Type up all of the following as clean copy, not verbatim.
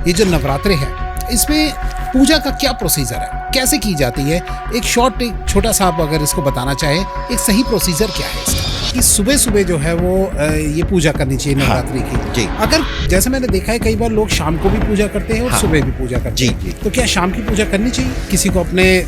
ये जो नवरात्रे है इसमें पूजा का क्या प्रोसीजर है, कैसे की जाती है? एक छोटा सा आप अगर इसको बताना चाहे, एक सही प्रोसीजर क्या है इसका कि सुबह सुबह जो है वो ये पूजा करनी चाहिए नवरात्रि की जी। अगर जैसे मैंने देखा है कई बार लोग शाम को भी पूजा करते हैं और सुबह भी पूजा करते हैं, जी। तो क्या शाम की पूजा करनी चाहिए? किसी को अपने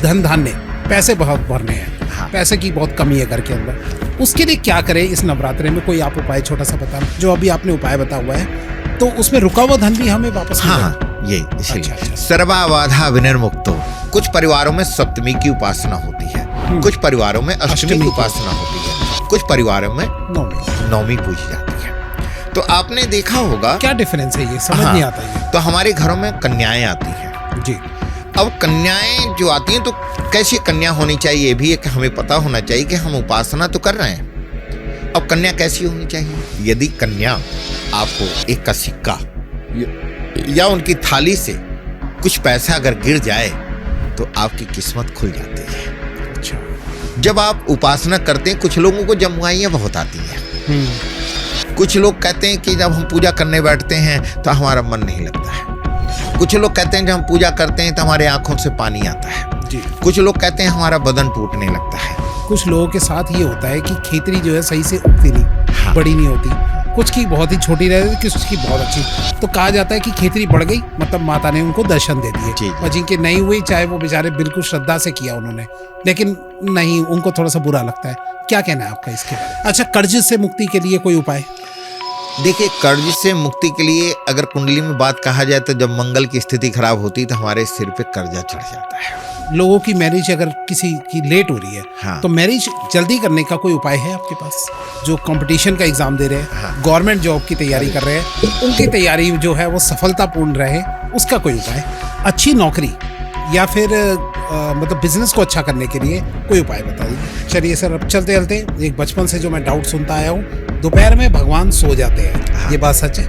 धन धान्य पैसे बहुत भरने हैं, पैसे की बहुत कमी है घर के अंदर, उसके लिए क्या करें इस नवरात्रे में? कोई आप उपाय छोटा सा बताना, जो अभी आपने उपाय बता हुआ है तो उसमें रुका हुआ धन भी हमें वापस मिल जाए। ये इसलिए अच्छा। सर्वाबाधा विनिर्मुक्तो। कुछ परिवारों में सप्तमी की उपासना होती है, कुछ परिवारों में अष्टमी की उपासना होती है, कुछ परिवारों में नौमी पूजी जाती है। तो आपने देखा होगा क्या डिफरेंस है, ये समझ नहीं आता है। तो हमारे घरों में कन्याएं आती हैं जी। अब कन्याएं जो आती हैं तो कैसी कन्या होनी चाहिए ये भी एक हमें पता होना चाहिए कि हम उपासना तो कर रहे हैं। अब कन्या कैसी होनी चाहिए? यदि कन्या आपको एक का सिक्का या उनकी थाली से कुछ पैसा अगर गिर जाए तो आपकी किस्मत खुल जाती है। अच्छा। जब आप उपासना करते हैं, कुछ लोगों को जमुआइयाँ बहुत आती हैं। कुछ लोग कहते हैं कि जब हम पूजा करने बैठते हैं तो हमारा मन नहीं लगता है। कुछ लोग कहते हैं जब हम पूजा करते हैं तो हमारे आंखों से पानी आता है। जी। कुछ लोग कहते हैं हमारा बदन टूटने लगता है। कुछ लोगों के साथ ये होता है कि खेतरी जो है सही से उगती नहीं, बड़ी नहीं होती, कुछ की बहुत ही छोटी रहती, कुछ की बहुत अच्छी। तो कहा जाता है कि खेतरी बढ़ गई मतलब माता ने उनको दर्शन दे दिए, और जिनकी नहीं हुई चाहे वो बेचारे बिल्कुल श्रद्धा से किया उन्होंने, लेकिन नहीं, उनको थोड़ा सा बुरा लगता है। क्या कहना है आपका इसके बारे में? अच्छा, कर्ज से मुक्ति के लिए कोई उपाय? देखिए, कर्ज से मुक्ति के लिए अगर कुंडली में बात कहा जाए तो जब मंगल की स्थिति खराब होती है तो हमारे सिर पे कर्जा चढ़ जाता है। लोगों की मैरिज अगर किसी की लेट हो रही है तो मैरिज जल्दी करने का कोई उपाय है आपके पास? जो कंपटीशन का एग्जाम दे रहे हैं, गवर्नमेंट जॉब की तैयारी कर रहे हैं, उनकी तैयारी जो है वो सफलतापूर्ण रहे, उसका कोई उपाय? अच्छी नौकरी या फिर मतलब बिजनेस को अच्छा करने के लिए कोई उपाय बता दीजिए। चलिए सर, अब चलते चलते एक बचपन से जो मैं डाउट सुनता आया हूँ, दोपहर में भगवान सो जाते हैं, ये बात सच है?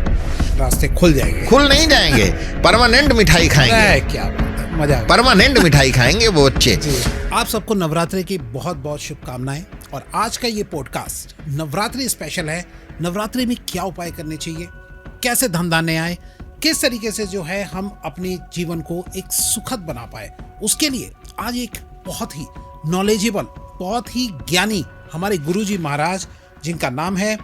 रास्ते खुल जाएंगे? खुल नहीं जाएंगे, परमानेंट मिठाई खाएंगे। क्या बात है, मजा, परमानेंट मिठाई खाएंगे वो बच्चे। आप सबको नवरात्रि की बहुत बहुत शुभकामनाएं। और आज का ये पॉडकास्ट नवरात्रि स्पेशल है। नवरात्रि में क्या उपाय करने चाहिए, कैसे धन धान्य आए, किस तरीके से जो है हम अपने जीवन को एक सुखद बना पाए, उसके लिए आज एक बहुत ही नॉलेजेबल, बहुत ही ज्ञानी हमारे गुरुजी महाराज, जिनका नाम है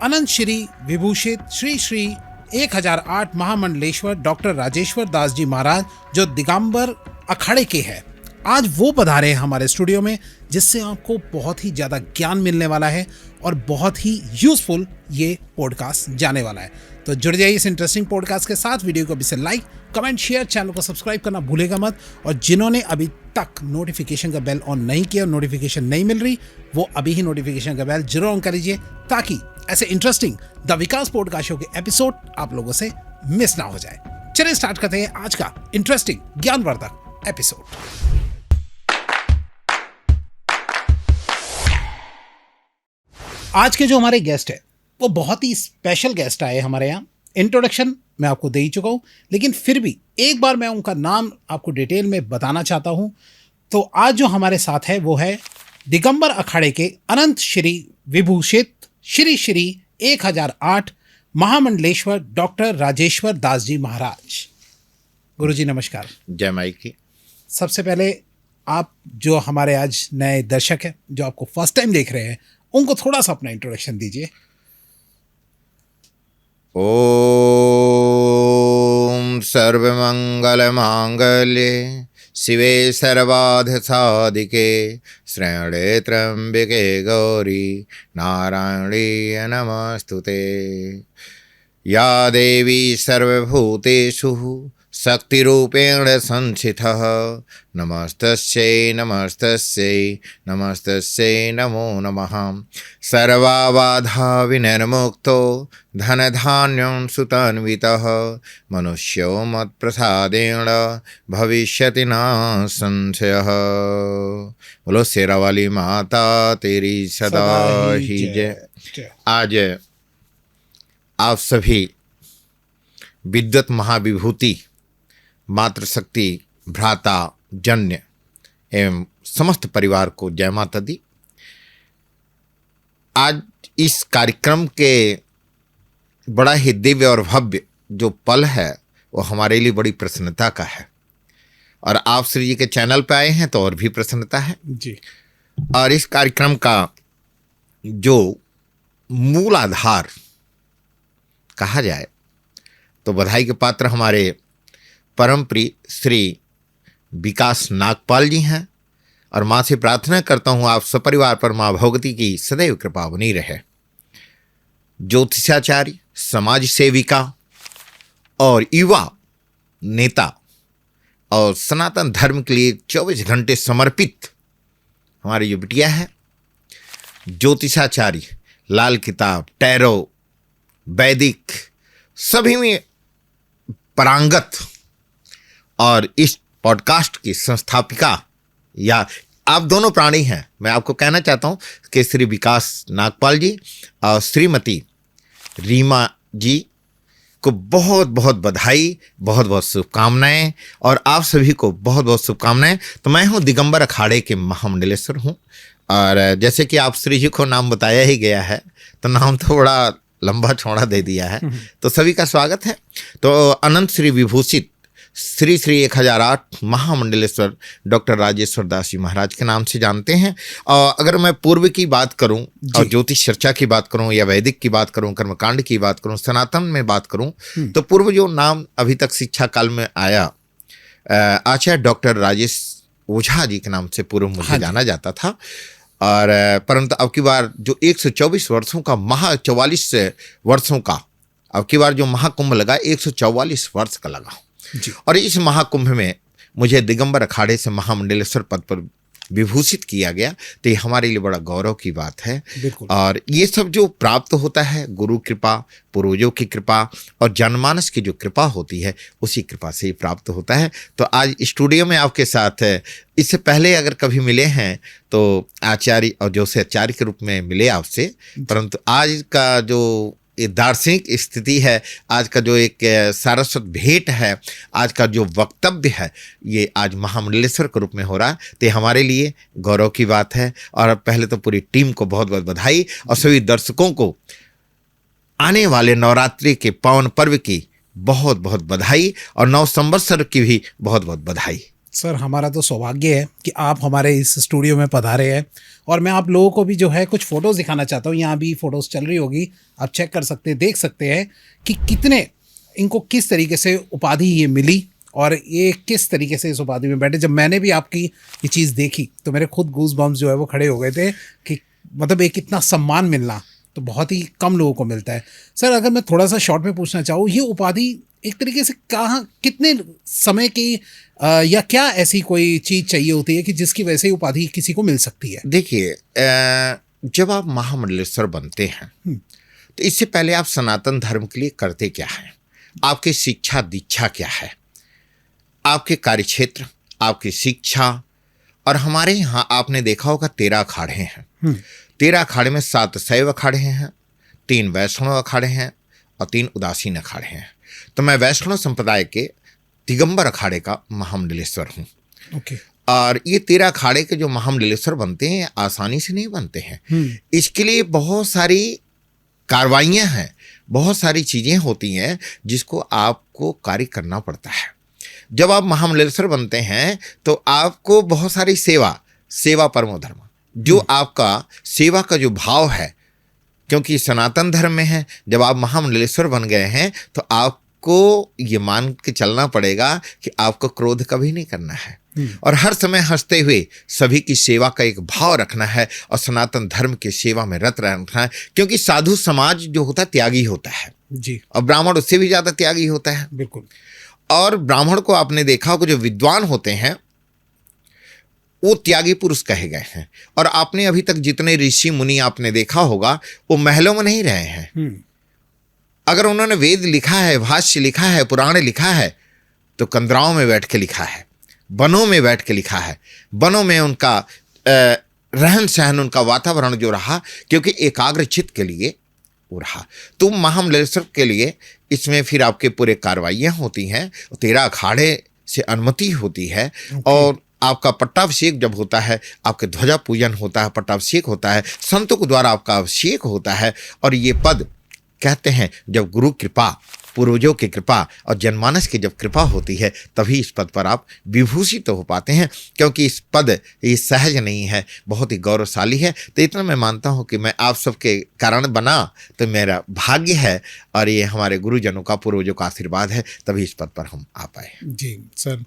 अनंत श्री विभूषित श्री श्री 1008 महामंडलेश्वर डॉक्टर राजेश्वर दास जी महाराज, जो दिगंबर अखाड़े के हैं। आज वो पधारे हैं हमारे स्टूडियो में, जिससे आपको बहुत ही ज़्यादा ज्ञान मिलने वाला है और बहुत ही यूजफुल ये पॉडकास्ट जाने वाला है। तो जुड़ जाइए इस इंटरेस्टिंग पॉडकास्ट के साथ। वीडियो को अभी से लाइक, कमेंट, शेयर, चैनल को सब्सक्राइब करना भूलेगा मत। और जिन्होंने अभी तक नोटिफिकेशन का बेल ऑन नहीं किया, नोटिफिकेशन नहीं मिल रही, वो अभी ही नोटिफिकेशन का बेल जरूर ऑन कर लीजिए, ताकि ऐसे interesting the Vikas podcast show के एपिसोड आप लोगों से मिस ना हो जाए। चलिए स्टार्ट करते हैं आज का इंटरेस्टिंग ज्ञानवर्धक एपिसोड। आज के जो हमारे गेस्ट है वो बहुत ही स्पेशल गेस्ट आए हमारे यहाँ। इंट्रोडक्शन मैं आपको दे ही चुका हूँ, लेकिन फिर भी एक बार मैं उनका नाम आपको डिटेल में बताना चाहता हूँ। तो आज जो हमारे साथ है वो है दिगंबर अखाड़े के अनंत श्री विभूषित श्री श्री 1008 महामंडलेश्वर डॉक्टर राजेश्वर दास जी महाराज। गुरुजी नमस्कार। जय माई की। सबसे पहले आप जो हमारे आज नए दर्शक हैं, जो आपको फर्स्ट टाइम देख रहे हैं, उनको थोड़ा सा अपना इंट्रोडक्शन दीजिए। ओम सर्वमंगल मांगल्ये शिवे सर्वार्थ साधिके शरण्ये त्र्यंबके गौरी नारायणी नमस्तुते। या देवी सर्वभूतेषु शक्तिरूपेण संस्थितः नमस्तस्यै नमस्तस्यै नमस्तस्यै नमो नमः। सर्वाबाधा विनिर्मुक्तो धनधान्यं सुतन्वितः मनुष्यो मत्प्रसादेन भविष्यति न संशयः। बोलो शेरा वाली माता तेरी सदा ही जय। आज आप सभी विद्वत महाविभूति मातृशक्ति भ्राता जन्य एवं समस्त परिवार को जय माता दी। आज इस कार्यक्रम के बड़ा ही दिव्य और भव्य जो पल है वो हमारे लिए बड़ी प्रसन्नता का है। और आप श्री जी के चैनल पे आए हैं तो और भी प्रसन्नता है जी। और इस कार्यक्रम का जो मूल आधार कहा जाए तो बधाई के पात्र हमारे परम प्रिय श्री विकास नागपाल जी हैं। और माँ से प्रार्थना करता हूँ आप सपरिवार पर माँ भगवती की सदैव कृपा बनी रहे। ज्योतिषाचार्य, समाज सेविका और युवा नेता और सनातन धर्म के लिए 24 घंटे समर्पित हमारी जो बिटिया है, ज्योतिषाचार्य, लाल किताब, टैरो, वैदिक सभी में पारंगत और इस पॉडकास्ट की संस्थापिका या आप दोनों प्राणी हैं। मैं आपको कहना चाहता हूं कि श्री विकास नागपाल जी और श्रीमती रीमा जी को बहुत बहुत बधाई, बहुत बहुत शुभकामनाएं और आप सभी को बहुत बहुत शुभकामनाएं। तो मैं हूं दिगंबर अखाड़े के महामंडलेश्वर हूं और जैसे कि आप श्री जी को नाम बताया ही गया है तो नाम तो बड़ा लंबा चौड़ा दे दिया है, तो सभी का स्वागत है। तो अनंत श्री विभूषित श्री श्री 1008 महामंडलेश्वर डॉक्टर राजेश्वर दास जी महाराज के नाम से जानते हैं। और अगर मैं पूर्व की बात करूं और ज्योतिष चर्चा की बात करूं या वैदिक की बात करूं, कर्मकांड की बात करूं, सनातन में बात करूं, तो पूर्व जो नाम अभी तक शिक्षा काल में आया आचार्य डॉक्टर राजेश ओझा जी के नाम से पूर्व मुझे जाना जाता था। और परंतु अब की बार जो 124 वर्षों का 44 वर्षों का अब की बार जो महाकुंभ लगा 144 वर्ष का लगा जी। और इस महाकुंभ में मुझे दिगंबर अखाड़े से महामंडलेश्वर पद पर विभूषित किया गया, तो ये हमारे लिए बड़ा गौरव की बात है। और ये सब जो प्राप्त होता है गुरु कृपा, पूर्वजों की कृपा और जनमानस की जो कृपा होती है उसी कृपा से ही प्राप्त होता है। तो आज स्टूडियो में आपके साथ इससे पहले अगर कभी मिले हैं तो आचार्य और जो से आचार्य के रूप में मिले आपसे, परंतु आज का जो ये दार्शनिक स्थिति है, आज का जो एक सारस्वत भेंट है, आज का जो वक्तव्य है, ये आज महामंडलेश्वर के रूप में हो रहा है, तो हमारे लिए गौरव की बात है। और पहले तो पूरी टीम को बहुत बहुत बधाई और सभी दर्शकों को आने वाले नवरात्रि के पावन पर्व की बहुत बहुत बधाई और नव संवत्सर की भी बहुत बहुत बधाई। सर, हमारा तो सौभाग्य है कि आप हमारे इस स्टूडियो में पधारे हैं और मैं आप लोगों को भी जो है कुछ फ़ोटोज़ दिखाना चाहता हूँ। यहाँ भी फ़ोटोज़ चल रही होगी, आप चेक कर सकते हैं, देख सकते हैं कि कितने इनको किस तरीके से उपाधि ये मिली और ये किस तरीके से इस उपाधि में बैठे। जब मैंने भी आपकी ये चीज़ देखी तो मेरे खुद गूज बम्स जो है वो खड़े हो गए थे कि मतलब एक इतना सम्मान मिलना तो बहुत ही कम लोगों को मिलता है। सर, अगर मैं थोड़ा सा शॉर्ट में पूछना चाहूँ, ये उपाधि एक तरीके से कहाँ कितने समय की या क्या ऐसी कोई चीज़ चाहिए होती है कि जिसकी वजह से उपाधि किसी को मिल सकती है? देखिए, जब आप महामंडलेश्वर बनते हैं तो इससे पहले आप सनातन धर्म के लिए करते क्या है, आपकी शिक्षा दीक्षा क्या है, आपके कार्यक्षेत्र, आपकी शिक्षा। और हमारे यहाँ आपने देखा होगा 13 अखाड़े हैं। 13 अखाड़े में 7 शैव अखाड़े हैं, 3 वैष्णव अखाड़े हैं और 3 उदासीन अखाड़े हैं। तो मैं वैष्णव संप्रदाय के दिगंबर अखाड़े का महामंडलेश्वर हूँ। ओके। और ये 13 अखाड़े के जो महामंडलेश्वर बनते हैं आसानी से नहीं बनते हैं। इसके लिए बहुत सारी कार्रवाइयाँ हैं, बहुत सारी चीज़ें होती हैं जिसको आपको कार्य करना पड़ता है। जब आप महामंडलेश्वर बनते हैं तो आपको बहुत सारी सेवा परमो धर्म, जो आपका सेवा का जो भाव है, क्योंकि सनातन धर्म में है, जब आप महामंडलेश्वर बन गए हैं तो आपको ये मान के चलना पड़ेगा कि आपको क्रोध कभी नहीं करना है और हर समय हंसते हुए सभी की सेवा का एक भाव रखना है और सनातन धर्म की सेवा में रत रहना है। क्योंकि साधु समाज जो होता है त्यागी होता है जी, और ब्राह्मण उससे भी ज़्यादा त्यागी होता है। बिल्कुल। और ब्राह्मण को आपने देखा होगा जो विद्वान होते हैं वो त्यागी पुरुष कहे गए हैं। और आपने अभी तक जितने ऋषि मुनि आपने देखा होगा वो महलों में नहीं रहे हैं। अगर उन्होंने वेद लिखा है, भाष्य लिखा है, पुराण लिखा है तो कंदराओं में बैठ के लिखा है, वनों में बैठ के लिखा है। वनों में उनका रहन सहन, उनका वातावरण जो रहा, क्योंकि एकाग्र चित्त के लिए वो रहा। तो महामंडलेश्वर के लिए इसमें फिर आपके पूरे कार्रवाइयाँ होती हैं, 13 अखाड़े से अनुमति होती है। और आपका पट्टाभिषेक जब होता है, आपके ध्वजा पूजन होता है, पट्टाभिषेक होता है, संतों के द्वारा आपका अभिषेक होता है। और ये पद कहते हैं जब गुरु कृपा पूर्वजों की कृपा और जनमानस की जब कृपा होती है तभी इस पद पर आप विभूषित तो हो पाते हैं, क्योंकि इस पद ये सहज नहीं है, बहुत ही गौरवशाली है। तो इतना मैं मानता हूँ कि मैं आप सबके कारण बना तो मेरा भाग्य है, और ये हमारे गुरुजनों का, पूर्वजों का आशीर्वाद है, तभी इस पद पर हम आ पाए। जी सर,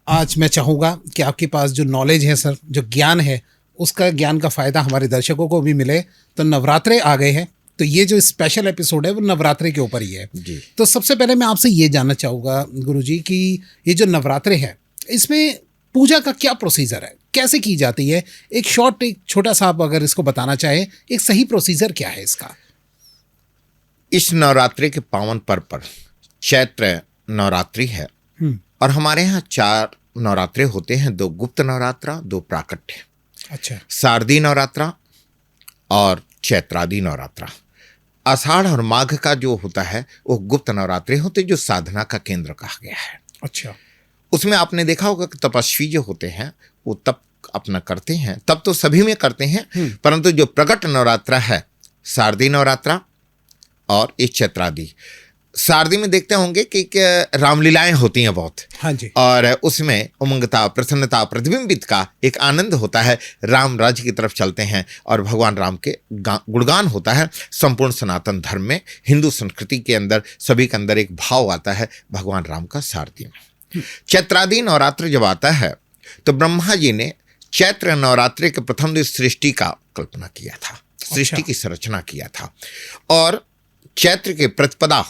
आज मैं चाहूँगा कि आपके पास जो नॉलेज है सर, जो ज्ञान है, उसका ज्ञान का फ़ायदा हमारे दर्शकों को भी मिले। तो नवरात्रे आ गए हैं, तो ये जो स्पेशल एपिसोड है वो नवरात्रे के ऊपर ही है जी। तो सबसे पहले मैं आपसे ये जानना चाहूँगा गुरुजी कि ये जो नवरात्रे है, इसमें पूजा का क्या प्रोसीजर है, कैसे की जाती है? एक छोटा सा आप अगर इसको बताना चाहें, एक सही प्रोसीजर क्या है इसका? इस नवरात्रि के पावन पर्व पर चैत्र नवरात्रि है, और हमारे यहाँ 4 नवरात्रे होते हैं, 2 गुप्त नवरात्रा, 2 प्राकट्य। अच्छा। शारदीय नवरात्रा और चैत्रादि नवरात्रा। आषाढ़ और माघ का जो होता है वो गुप्त नवरात्रे होते, जो साधना का केंद्र कहा गया है। अच्छा। उसमें आपने देखा होगा कि तपस्वी जो होते हैं वो तप अपना करते हैं, तब तो सभी में करते हैं, परंतु जो प्रकट नवरात्रा है, शारदीय नवरात्रा और एक चैत्रादि। शारदी में देखते होंगे कि रामलीलाएं होती हैं बहुत। हाँ जी। और उसमें उमंगता, प्रसन्नता, प्रतिबिंबित का एक आनंद होता है। राम राज्य की तरफ चलते हैं और भगवान राम के गुणगान होता है। संपूर्ण सनातन धर्म में, हिंदू संस्कृति के अंदर, सभी के अंदर एक भाव आता है भगवान राम का शारदी में। चैत्रादि नवरात्र जब आता है तो ब्रह्मा जी ने चैत्र नवरात्रि के प्रथम दिन सृष्टि का कल्पना किया था, सृष्टि की संरचना किया था। और चैत्र के प्रतिपदा,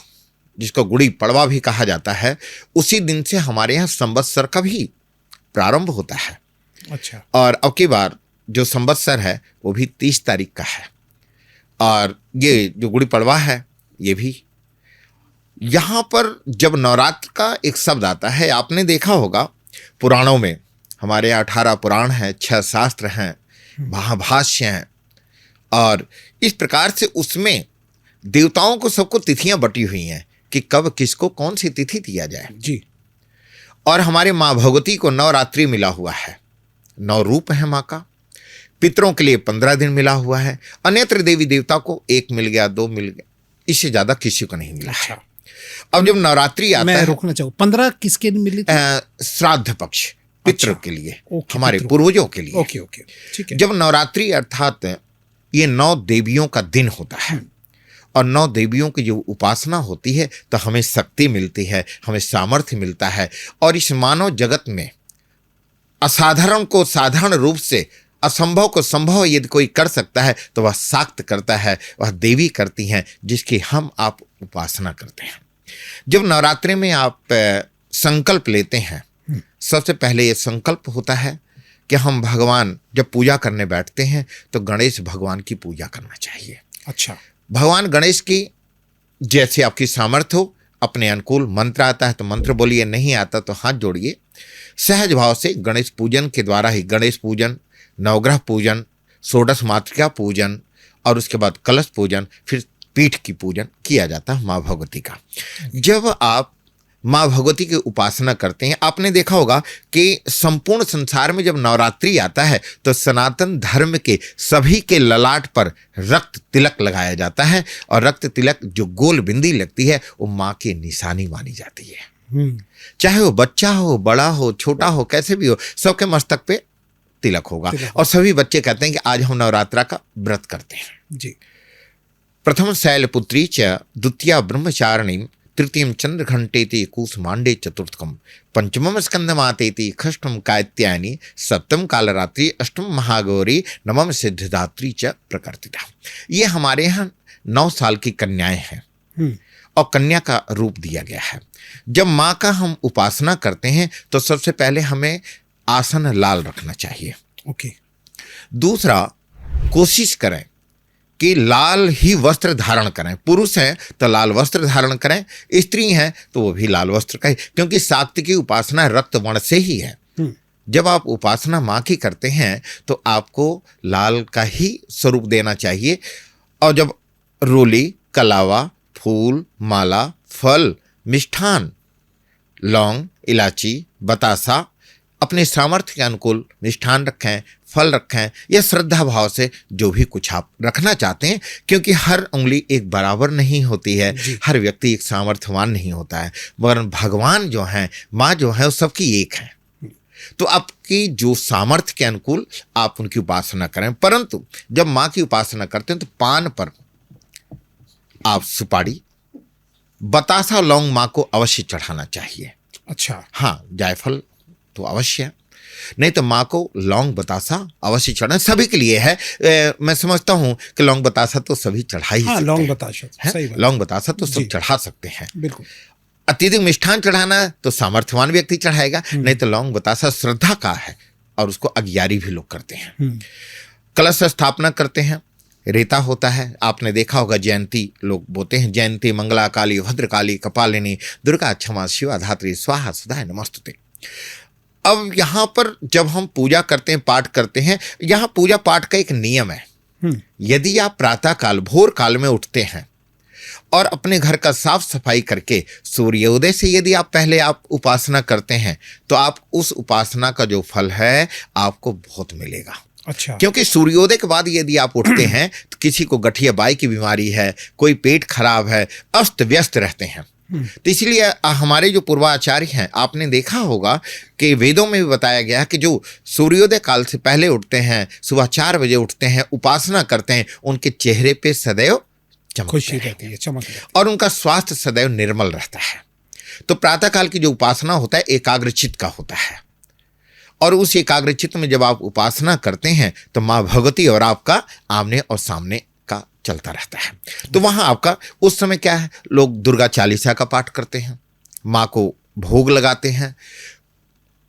जिसको गुड़ी पड़वा भी कहा जाता है, उसी दिन से हमारे यहाँ संवत्सर का भी प्रारंभ होता है। अच्छा। और अब की बार जो संवत्सर है वो भी 30 तारीख का है, और ये जो गुड़ी पड़वा है ये भी। यहाँ पर जब नवरात्र का एक शब्द आता है, आपने देखा होगा पुराणों में, हमारे यहाँ 18 पुराण हैं, 6 शास्त्र हैं, महाभाष्य हैं, और इस प्रकार से उसमें देवताओं को सबको तिथियां बटी हुई हैं कि कब किसको कौन सी तिथि दिया जाए जी। और हमारे माँ भगवती को नवरात्रि मिला हुआ है, 9 रूप है माँ का। पितरों के लिए 15 दिन मिला हुआ है, अन्यत्र देवी देवता को 1 मिल गया, 2 मिल गया, इससे ज्यादा किसी को नहीं मिला। अच्छा। अब जब नवरात्रि आता मैं है, रोकना चाहूँ, 15 किसके लिए मिली थी? श्राद्ध पक्ष, पितृ अच्छा। के लिए, ओके, हमारे पितृ। पूर्वजों के लिए। ओके ओके, ठीक है। जब नवरात्रि अर्थात ये 9 देवियों का दिन होता है, और 9 देवियों की जो उपासना होती है तो हमें शक्ति मिलती है, हमें सामर्थ्य मिलता है। और इस मानव जगत में असाधारण को साधारण रूप से, असंभव को संभव यदि कोई कर सकता है तो वह शाक्त करता है, वह देवी करती हैं, जिसकी हम आप उपासना करते हैं। जब नवरात्रि में आप संकल्प लेते हैं, सबसे पहले ये संकल्प होता है कि हम भगवान, जब पूजा करने बैठते हैं तो गणेश भगवान की पूजा करना चाहिए। अच्छा। भगवान गणेश की जैसे आपकी सामर्थ्य हो, अपने अनुकूल मंत्र आता है तो मंत्र बोलिए, नहीं आता तो हाथ जोड़िए। सहज भाव से गणेश पूजन के द्वारा ही गणेश पूजन, नवग्रह पूजन, षोडश मातृका पूजन, और उसके बाद कलश पूजन, फिर पीठ की पूजन किया जाता है माँ भगवती का। जब आप माँ भगवती की उपासना करते हैं, आपने देखा होगा कि संपूर्ण संसार में जब नवरात्रि आता है तो सनातन धर्म के सभी के ललाट पर रक्त तिलक लगाया जाता है, और रक्त तिलक जो गोल बिंदी लगती है वो माँ की निशानी मानी जाती है। चाहे वो बच्चा हो, बड़ा हो, छोटा हो, कैसे भी हो, सबके मस्तक पे तिलक होगा। और सभी बच्चे कहते हैं कि आज हम नवरात्रा का व्रत करते हैं। जी। प्रथम शैलपुत्री च, द्वितीया ब्रह्मचारिणी, तृतीयम चंद्रघंटेति कूसमांडे, चतुर्थकम पंचमम स्कंदमातेति, षष्ठम कात्यायनी, सप्तम कालरात्रि, अष्टम महागौरी, नवम सिद्धिदात्री च प्रकृतिता। ये हमारे यहाँ 9 साल की कन्याएं हैं, और कन्या का रूप दिया गया है। जब माँ का हम उपासना करते हैं तो सबसे पहले हमें आसन लाल रखना चाहिए। ओके। दूसरा, कोशिश करें कि लाल ही वस्त्र धारण करें। पुरुष हैं तो लाल वस्त्र धारण करें, स्त्री हैं तो वो भी लाल वस्त्र का ही, क्योंकि शाक्ति की उपासना रक्त वर्ण से ही है। जब आप उपासना माँ की करते हैं तो आपको लाल का ही स्वरूप देना चाहिए। और जब रोली, कलावा, फूल, माला, फल, मिष्ठान, लौंग, इलायची, बतासा अपने सामर्थ्य के अनुकूल मिष्ठान रखें, फल रखें, या श्रद्धा भाव से जो भी कुछ आप रखना चाहते हैं, क्योंकि हर उंगली एक बराबर नहीं होती है, हर व्यक्ति एक सामर्थ्यवान नहीं होता है, मगर भगवान जो हैं, माँ जो है, वो सबकी एक है। तो आपकी जो सामर्थ्य के अनुकूल आप उनकी उपासना करें। परंतु जब माँ की उपासना करते हैं तो पान पर आप सुपारी, बतासा, लौंग माँ को अवश्य चढ़ाना चाहिए। अच्छा। हाँ, जायफल तो अवश्य है, नहीं तो माँ को लौंग बतासा अवश्य चढ़ाना सभी के लिए है। मैं समझता हूँ कि लौंग बतासा तो सभी चढ़ा ही सकते हैं। लौंग बतासा, सही बात। लौंग बतासा तो सब चढ़ा सकते हैं। बिल्कुल। अत्यधिक मिष्ठान चढ़ाना तो सामर्थ्यवान व्यक्ति चढ़ाएगा, नहीं तो लौंग बतासा श्रद्धा का है और उसको अज्ञारी भी लोग करते हैं। कलश स्थापना करते हैं, रेता होता है, आपने देखा होगा, जयंती लोग बोलते हैं, जयंती मंगला काली भद्रकाली कपालिनी दुर्गा क्षमा शिवा धात्री स्वाहा सदाय नमस्तुते। अब यहाँ पर जब हम पूजा करते हैं, पाठ करते हैं, यहाँ पूजा पाठ का एक नियम है। यदि आप प्रातः काल भोर काल में उठते हैं और अपने घर का साफ सफाई करके सूर्योदय से यदि आप पहले आप उपासना करते हैं, तो आप उस उपासना का जो फल है आपको बहुत मिलेगा। अच्छा। क्योंकि सूर्योदय के बाद यदि आप उठते हैं तो किसी को गठिया बाई की बीमारी है, कोई पेट खराब है, अस्त व्यस्त रहते हैं। तो इसलिए हमारे जो पूर्वाचार्य हैं, आपने देखा होगा कि वेदों में भी बताया गया है कि जो सूर्योदय काल से पहले उठते हैं, सुबह 4 बजे उठते हैं, उपासना करते हैं, उनके चेहरे पे सदैव खुशी रहती है, चमक रहती है, और उनका स्वास्थ्य सदैव निर्मल रहता है। तो प्रातःकाल की जो उपासना होता है एकाग्रचित्त का होता है, और उस एकाग्रचित्त में जब आप उपासना करते हैं तो माँ भगवती और आपका आमने और सामने का चलता रहता है। तो वहाँ आपका उस समय क्या है, लोग दुर्गा चालीसा का पाठ करते हैं, माँ को भोग लगाते हैं।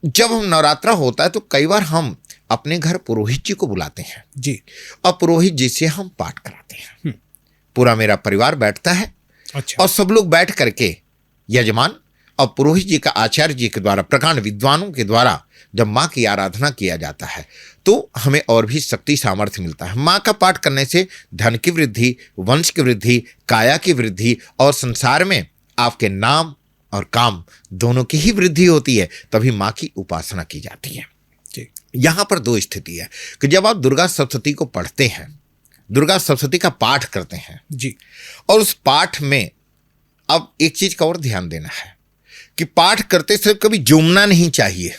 जब हम नवरात्रा होता है तो कई बार हम अपने घर पुरोहित जी को बुलाते हैं जी, और पुरोहित जी से हम पाठ कराते हैं। पूरा मेरा परिवार बैठता है। अच्छा। और सब लोग बैठ करके यजमान और पुरोहित जी का आचार्य जी के द्वारा, प्रकांड विद्वानों के द्वारा जब माँ की आराधना किया जाता है तो हमें और भी शक्ति सामर्थ्य मिलता है। माँ का पाठ करने से धन की वृद्धि, वंश की वृद्धि, काया की वृद्धि और संसार में आपके नाम और काम दोनों की ही वृद्धि होती है। तभी माँ की उपासना की जाती है। यहाँ पर 2 स्थिति है कि जब आप दुर्गा सप्तशती को पढ़ते हैं, दुर्गा सप्तशती का पाठ करते हैं जी, और उस पाठ में अब एक चीज का और ध्यान देना है कि पाठ करते समय कभी जुमना नहीं चाहिए।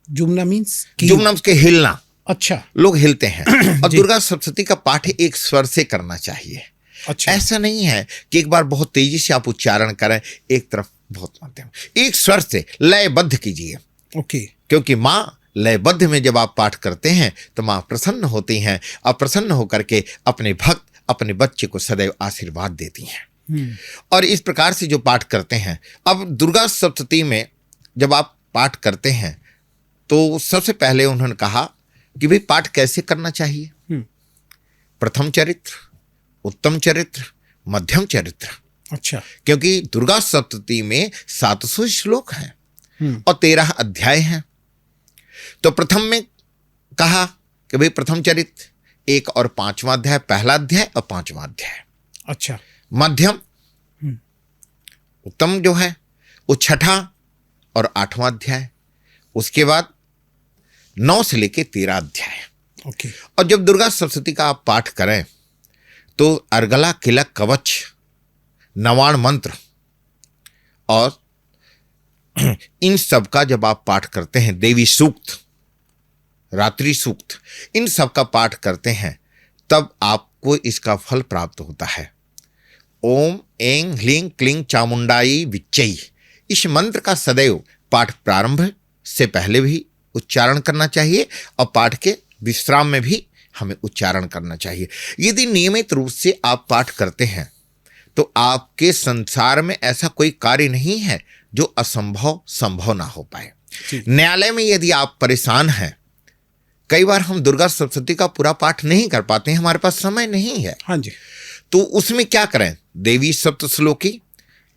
जुमना मीन्स जुमना के हिलना। अच्छा। लोग हिलते हैं और दुर्गा सप्तशती का पाठ एक स्वर से करना चाहिए। अच्छा। ऐसा नहीं है कि एक बार बहुत तेजी से आप उच्चारण करें, एक तरफ बहुत मध्यम, एक स्वर से लयबद्ध कीजिए। ओके। क्योंकि माँ लयबद्ध में जब आप पाठ करते हैं तो माँ प्रसन्न होती हैं और प्रसन्न होकर के अपने भक्त, अपने बच्चे को सदैव आशीर्वाद देती हैं। और इस प्रकार से जो पाठ करते हैं, अब दुर्गा सप्तशती में जब आप पाठ करते हैं तो सबसे पहले उन्होंने कहा कि भाई पाठ कैसे करना चाहिए। प्रथम चरित्र, उत्तम चरित्र, मध्यम चरित्र। अच्छा। क्योंकि दुर्गा सप्तशती में 700 श्लोक हैं और 13 अध्याय हैं। तो प्रथम में कहा कि भाई प्रथम चरित्र 1 और 5वां अध्याय, पहला अध्याय और 5वां अध्याय। अच्छा। मध्यम, उत्तम जो है वो 6ठा और 8वां अध्याय, उसके बाद 9 से लेके 13 अध्याय। ओके। और जब दुर्गा सप्तशती का आप पाठ करें तो अर्गला, किलक, कवच, नवाण मंत्र और इन सब का जब आप पाठ करते हैं, देवी सूक्त, रात्रि सूक्त, इन सब का पाठ करते हैं, तब आपको इसका फल प्राप्त होता है। ओम ऐं ह्लीं क्लीं चामुंडाई विच्चै, इस मंत्र का सदैव पाठ प्रारंभ से पहले भी उच्चारण करना चाहिए और पाठ के विश्राम में भी हमें उच्चारण करना चाहिए। यदि नियमित रूप से आप पाठ करते हैं तो आपके संसार में ऐसा कोई कार्य नहीं है जो असंभव संभव ना हो पाए। न्यायालय में यदि आप परेशान हैं, कई बार हम दुर्गा सप्तशती का पूरा पाठ नहीं कर पाते हैं, हमारे पास समय नहीं है। हाँ जी। तो उसमें क्या करें, देवी सप्तश्लोकी,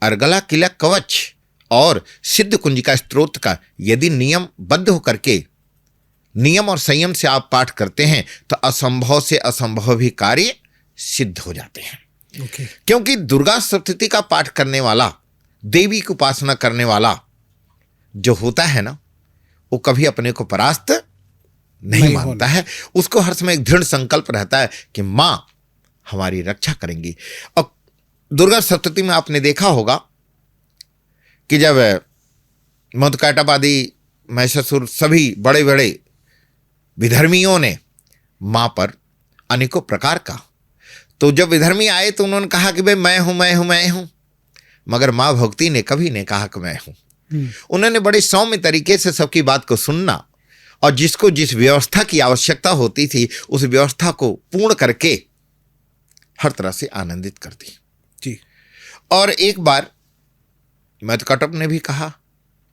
अर्गला, किलक, कवच और सिद्ध कुंजिका स्तोत्र का यदि नियमबद्ध होकर के नियम और संयम से आप पाठ करते हैं तो असंभव से असंभव भी कार्य सिद्ध हो जाते हैं। ओके। क्योंकि दुर्गा सप्तशती का पाठ करने वाला, देवी की उपासना करने वाला जो होता है ना, वो कभी अपने को परास्त नहीं मानता है। उसको हर समय एक दृढ़ संकल्प रहता है कि माँ हमारी रक्षा करेंगी। अब दुर्गा सप्तती में आपने देखा होगा कि जब मधुकैटभ आदि महिषासुर सभी बड़े बड़े विधर्मियों ने माँ पर अनेकों प्रकार का, तो जब विधर्मी आए तो उन्होंने कहा कि भाई मैं हूं मैं हूं मैं हूं, मगर माँ भगवती ने कभी नहीं कहा कि मैं हूं। उन्होंने बड़े सौम्य तरीके से सबकी बात को सुनना और जिसको जिस व्यवस्था की आवश्यकता होती थी उस व्यवस्था को पूर्ण करके हर तरह से आनंदित कर दी जी। और एक बार मधुकैटभ ने भी कहा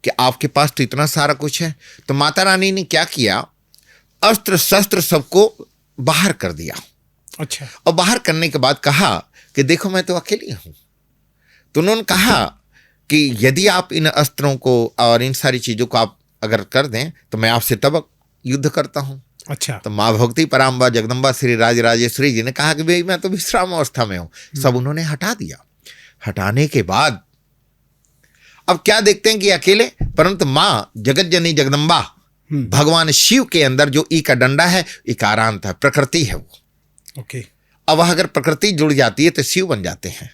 कि आपके पास तो इतना सारा कुछ है, तो माता रानी ने क्या किया, अस्त्र शस्त्र सबको बाहर कर दिया। अच्छा। और बाहर करने के बाद कहा कि देखो मैं तो अकेली हूं। तो उन्होंने कहा कि यदि आप इन अस्त्रों को और इन सारी चीजों को आप अगर कर दें तो मैं आपसे तब युद्ध करता हूं। अच्छा। तो माँ भगवती पराम्बा जगदम्बा श्री राजराजेश्वरी जी ने कहा कि भाई मैं तो विश्राम अवस्था में हूं। सब उन्होंने हटा दिया। हटाने के बाद अब क्या देखते हैं कि अकेले, परंतु माँ जगत जननी जगदम्बा भगवान शिव के अंदर जो ई का डंडा है, इकारांत है, प्रकृति है वो। ओके। अब अगर प्रकृति जुड़ जाती है तो शिव बन जाते हैं,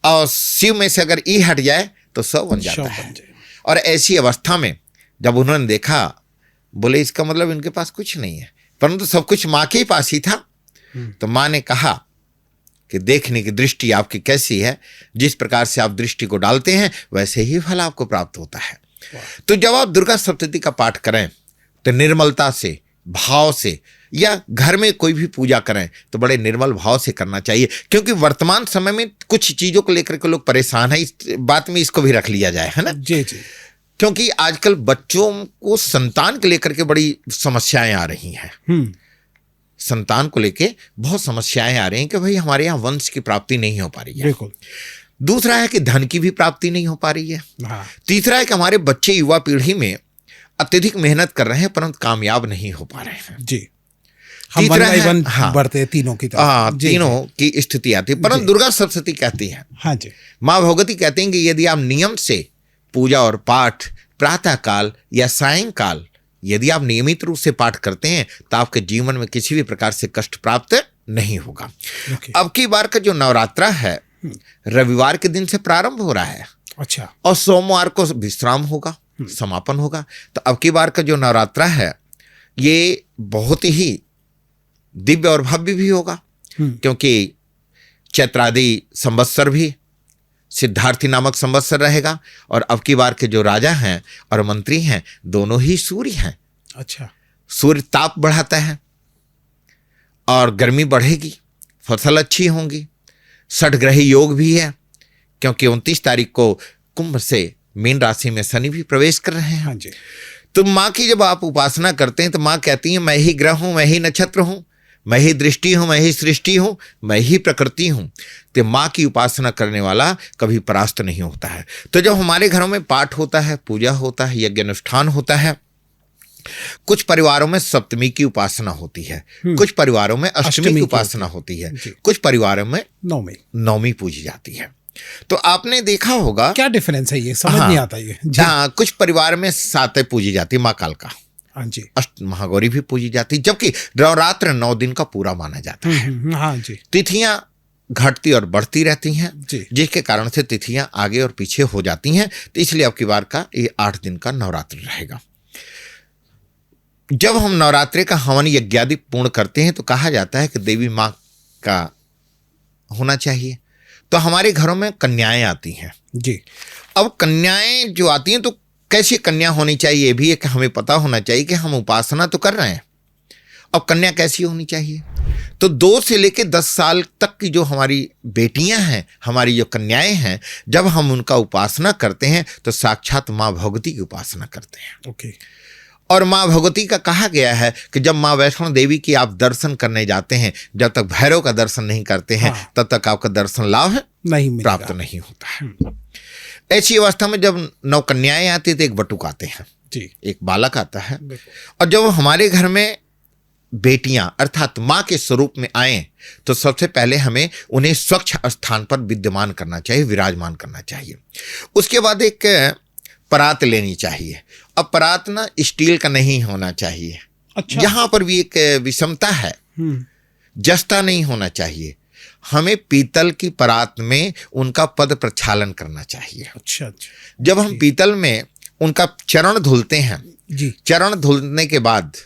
और शिव में से अगर ई हट जाए तो सब बन जाता है। और ऐसी अवस्था में जब उन्होंने देखा, बोले इसका मतलब इनके पास कुछ नहीं है, परंतु सब कुछ माँ के पास ही था। तो माँ ने कहा कि देखने की दृष्टि आपकी कैसी है, जिस प्रकार से आप दृष्टि को डालते हैं वैसे ही फल आपको प्राप्त होता है। तो जब आप दुर्गा सप्तती का पाठ करें तो निर्मलता से, भाव से, या घर में कोई भी पूजा करें तो बड़े निर्मल भाव से करना चाहिए, क्योंकि वर्तमान समय में कुछ चीजों को लेकर के लोग परेशान हैं। इस बात में इसको भी रख लिया जाए, है ना। जी जी। क्योंकि आजकल बच्चों को संतान के लेकर के बड़ी समस्याएं आ रही हैं। संतान को लेके बहुत समस्याएं आ रही हैं कि भाई हमारे यहाँ वंश की प्राप्ति नहीं हो पा रही है। बिल्कुल। दूसरा है कि धन की भी प्राप्ति नहीं हो पा रही है। हाँ। तीसरा है कि हमारे बच्चे युवा पीढ़ी में अत्यधिक मेहनत कर रहे हैं परंतु कामयाब नहीं हो पा रहे हैं। जी। हम वन बाय वन बढ़ते तीनों की तरफ। तीनों की स्थिति आती है। परंतु दुर्गा सप्तती कहती है, हाँ जी, माँ भगवती कहती हैं कि यदि आप नियम से पूजा और पाठ प्रातः काल या सायंकाल यदि आप नियमित रूप से पाठ करते हैं तो आपके जीवन में किसी भी प्रकार से कष्ट प्राप्त नहीं होगा। अब की बार का जो नवरात्रा है रविवार के दिन से प्रारंभ हो रहा है। अच्छा। और सोमवार को विश्राम होगा, समापन होगा। तो अब की बार का जो नवरात्रा है ये बहुत ही दिव्य और भव्य भी होगा, क्योंकि चैत्रादि संवत्सर भी सिद्धार्थी नामक संवत्सर रहेगा। और अब की बार के जो राजा हैं और मंत्री हैं दोनों ही सूर्य हैं। अच्छा। सूर्य ताप बढ़ाता है और गर्मी बढ़ेगी, फसल अच्छी होंगी। षटग्रही योग भी है, क्योंकि 29 तारीख को कुंभ से मीन राशि में शनि भी प्रवेश कर रहे हैं। हाँ जी। तो माँ की जब आप उपासना करते हैं तो माँ कहती हैं मैं ही ग्रह हूं, मैं ही नक्षत्र हूं, मैं ही दृष्टि हूं, मैं ही सृष्टि हूं, मैं ही प्रकृति हूं। तो माँ की उपासना करने वाला कभी परास्त नहीं होता है। तो जब हमारे घरों में पाठ होता है, पूजा होता है, यज्ञ अनुष्ठान होता है, कुछ परिवारों में सप्तमी की उपासना होती है, कुछ परिवारों में अष्टमी की उपासना होती है, कुछ परिवारों में नौमी पूजी जाती है। तो आपने देखा होगा क्या डिफरेंस है, ये समझ नहीं आता ये। हाँ, कुछ परिवार में सातें पूजी जाती, माँ कालका। हाँ जी। अष्ट महागौरी भी पूजी जाती, जबकि नवरात्र 9 दिन का पूरा माना जाता है। हाँ जी। तिथियां घटती और बढ़ती रहती हैं, जिसके कारण से तिथियां आगे और पीछे हो जाती हैं। तो इसलिए अब की बार का ये 8 दिन का नवरात्र रहेगा। जब हम नवरात्रि का हवन यज्ञादि पूर्ण करते हैं तो कहा जाता है कि देवी माँ का होना चाहिए। तो हमारे घरों में कन्याएं आती हैं जी। अब कन्याएं जो आती हैं तो कैसी कन्या होनी चाहिए, ये भी एक हमें पता होना चाहिए कि हम उपासना तो कर रहे हैं। अब कन्या कैसी होनी चाहिए, तो 2 से लेकर 10 साल तक की जो हमारी बेटियां हैं, हमारी जो कन्याएं हैं, जब हम उनका उपासना करते हैं तो साक्षात माँ भगवती की उपासना करते हैं। ओके। और माँ भगवती का कहा गया है कि जब माँ वैष्णो देवी की आप दर्शन करने जाते हैं, जब तक भैरव का दर्शन नहीं करते हैं तब तक आपका दर्शन लाभ नहीं प्राप्त नहीं होता है। ऐसी अवस्था में जब 9 कन्याएं आती है तो एक बटुक आते हैं जी, एक बालक आता है। और जब हमारे घर में बेटियां अर्थात माँ के स्वरूप में आए तो सबसे पहले हमें उन्हें स्वच्छ स्थान पर विद्यमान करना चाहिए, विराजमान करना चाहिए। उसके बाद एक परात लेनी चाहिए। अब परात ना स्टील का नहीं होना चाहिए। अच्छा। यहाँ पर भी एक विषमता है, जस्ता नहीं होना चाहिए। हमें पीतल की परात में उनका पद प्रक्षालन करना चाहिए। अच्छा। जब हम पीतल में उनका चरण धुलते हैं जी, चरण धुलने के बाद,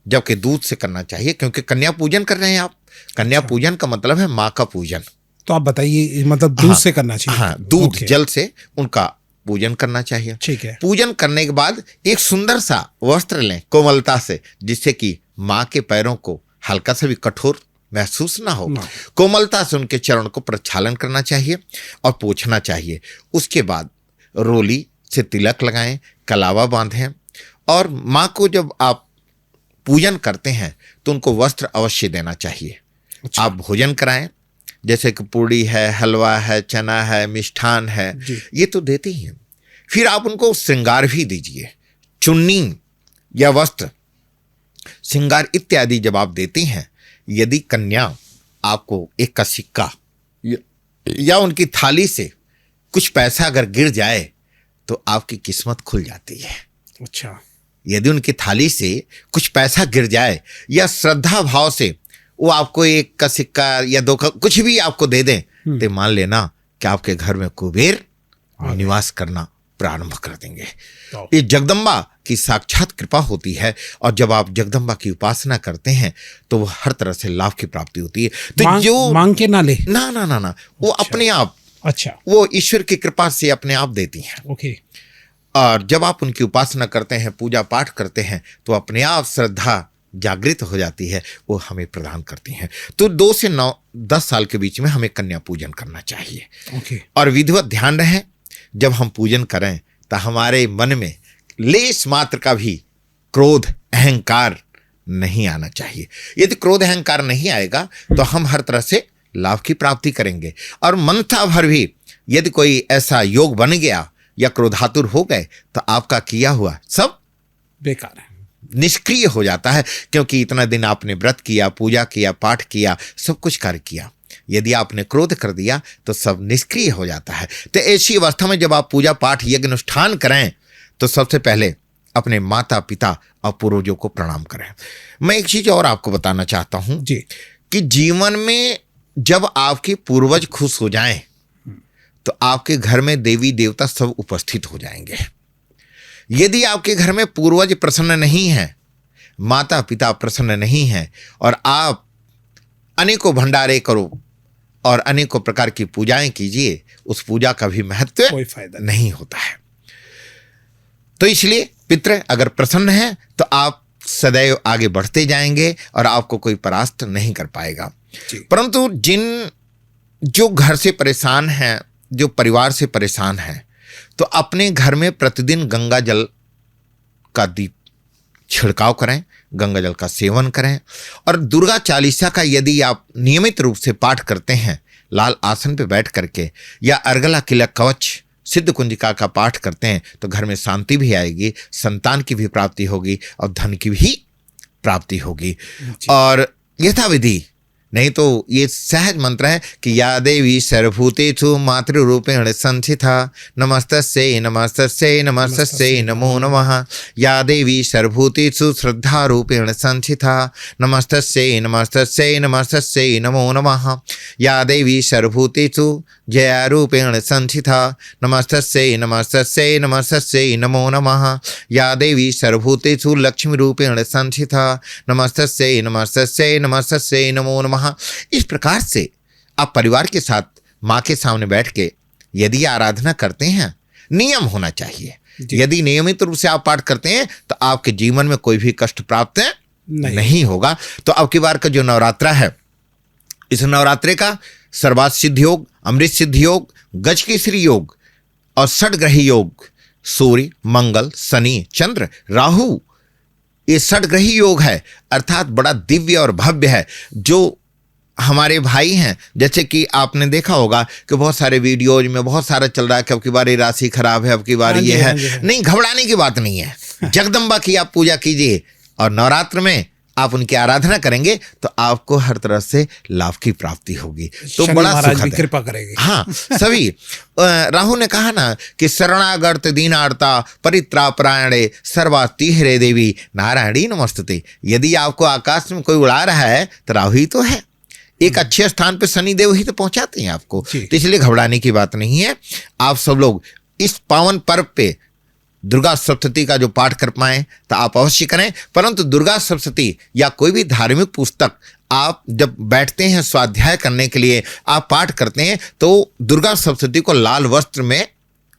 जबकि दूध से करना चाहिए, क्योंकि कन्या पूजन कर रहे हैं आप। कन्या पूजन का मतलब है माँ का पूजन। तो आप बताइए, मतलब दूध से करना चाहिए? हाँ, दूध जल से उनका पूजन करना चाहिए। ठीक है। पूजन करने के बाद एक सुंदर सा वस्त्र लें कोमलता से, जिससे कि माँ के पैरों को हल्का सा भी कठोर महसूस ना हो। कोमलता से उनके चरण को प्रक्षालन करना चाहिए और पोंछना चाहिए। उसके बाद रोली से तिलक लगाएं, कलावा बांधें, और माँ को जब आप पूजन करते हैं तो उनको वस्त्र अवश्य देना चाहिए। अच्छा। आप भोजन कराएं, जैसे कि पूड़ी है, हलवा है, चना है, मिष्ठान है, ये तो देते ही हैं। फिर आप उनको श्रृंगार भी दीजिए। चुन्नी या वस्त्र, श्रृंगार इत्यादि जब आप देते हैं, यदि कन्या आपको एक का सिक्का या उनकी थाली से कुछ पैसा अगर गिर जाए तो आपकी किस्मत खुल जाती है। अच्छा। यदि उनकी थाली से कुछ पैसा गिर जाए या श्रद्धा भाव से वो आपको एक का सिक्का या दो का कुछ भी आपको दे दें, तो मान लेना कि आपके घर में कुबेर निवास करना प्रारंभ कर देंगे। ये जगदम्बा की साक्षात कृपा होती है, और जब आप जगदम्बा की उपासना करते हैं तो वो हर तरह से लाभ की प्राप्ति होती है। तो जो मांग के ना ले, ना ना ना ना, वो अपने आप, अच्छा, वो ईश्वर की कृपा से अपने आप देती हैं। ओके। और जब आप उनकी उपासना करते हैं, पूजा पाठ करते हैं, तो अपने आप श्रद्धा जागृत हो जाती है, वो हमें प्रदान करती हैं। तो 2 से 9-10 साल के बीच में हमें कन्या पूजन करना चाहिए। ओके। और विधिवत ध्यान रहे, जब हम पूजन करें तो हमारे मन में लेश मात्र का भी क्रोध अहंकार नहीं आना चाहिए। यदि क्रोध अहंकार नहीं आएगा तो हम हर तरह से लाभ की प्राप्ति करेंगे। और मनता भर भी यदि कोई ऐसा योग बन गया या क्रोधातुर हो गए तो आपका किया हुआ सब बेकार है, निष्क्रिय हो जाता है, क्योंकि इतना दिन आपने व्रत किया, पूजा किया, पाठ किया, सब कुछ कार्य किया। यदि आपने क्रोध कर दिया तो सब निष्क्रिय हो जाता है। तो ऐसी अवस्था में जब आप पूजा पाठ यज्ञ अनुष्ठान करें तो सबसे पहले अपने माता पिता और पूर्वजों को प्रणाम करें। मैं एक चीज और आपको बताना चाहता हूं जी, कि जीवन में जब आपके पूर्वज खुश हो जाएं तो आपके घर में देवी देवता सब उपस्थित हो जाएंगे। यदि आपके घर में पूर्वज प्रसन्न नहीं है, माता पिता प्रसन्न नहीं है, और आप अनेकों भंडारे करो और अनेकों प्रकार की पूजाएं कीजिए, उस पूजा का भी महत्व कोई फायदा नहीं होता है। तो इसलिए पितृ अगर प्रसन्न है तो आप सदैव आगे बढ़ते जाएंगे और आपको कोई परास्त नहीं कर पाएगा। परंतु जो घर से परेशान हैं, जो परिवार से परेशान हैं, तो अपने घर में प्रतिदिन गंगा जल का दीप छिड़काव करें, गंगा जल का सेवन करें, और दुर्गा चालीसा का यदि आप नियमित रूप से पाठ करते हैं, लाल आसन पर बैठ करके, या अर्गला किला कवच सिद्ध कुंजिका का पाठ करते हैं, तो घर में शांति भी आएगी, संतान की भी प्राप्ति होगी और धन की भी प्राप्ति होगी। और यथाविधि नहीं तो ये सहज मंत्र है कि या देवी सर्वभूतेषु मातृरूपेण संस्थिता नमस्तस्यै नमस्तस्यै नमस्तस्यै नमो नमः। या देवी सर्वभूतेषु श्रद्धारूपेण संस्थिता नमस्तस्यै नमस्तस्यै नमस्तस्यै नमो नमः। या देवी सर्वभूतेषु जयारूपेण संस्थिता नमस्तस्यै नमस्तस्यै नमस्तस्यै नमो नमः। या देवी सर्वभूतेषु लक्ष्मीरूपेण संस्थिता नमस्तस्यै नमस्तस्यै नमस्तस्यै नमो नमः। इस प्रकार से आप परिवार के साथ मां के सामने बैठ के यदि आराधना करते हैं, नियम होना चाहिए। यदि नियमित रूप से आप पाठ करते हैं तो आपके जीवन में कोई भी कष्ट प्राप्त नहीं होगा। तो अब की बार का जो नवरात्रा है, इस नवरात्रे का सर्वार्थ सिद्धि योग, अमृत सिद्धि योग, गज केसरी योग और षटग्रही योग, सूर्य, मंगल, शनि, चंद्र, राहु, ये षटग्रही योग है, अर्थात बड़ा दिव्य और भव्य है। जो हमारे भाई हैं, जैसे कि आपने देखा होगा कि बहुत सारे वीडियोज में बहुत सारा चल रहा है कि अब की बार ये राशि खराब है, अब की बार ये है। नहीं, घबराने की बात नहीं है। जगदम्बा की आप पूजा कीजिए और नवरात्र में आप उनकी आराधना करेंगे तो आपको हर तरह से लाभ की प्राप्ति होगी। तो शनि बड़ा महाराज सुखद भी है। कृपा करेंगे। हाँ, सभी राहु ने कहा ना कि शरणागत दीनार्ता परित्रापरायणे सर्वास्ति हरे देवी नारायणी नमस्तुते। यदि आपको आकाश में कोई उड़ा रहा है तो राहु ही तो है। एक अच्छे स्थान पे शनिदेव ही तो पहुंचाते हैं आपको, तो इसलिए घबराने की बात नहीं है। आप सब लोग इस पावन पर्व पे दुर्गा सप्तशती का जो पाठ कर पाएं तो आप अवश्य करें। परंतु दुर्गा सप्तशती या कोई भी धार्मिक पुस्तक आप जब बैठते हैं स्वाध्याय करने के लिए, आप पाठ करते हैं, तो दुर्गा सप्तशती को लाल वस्त्र में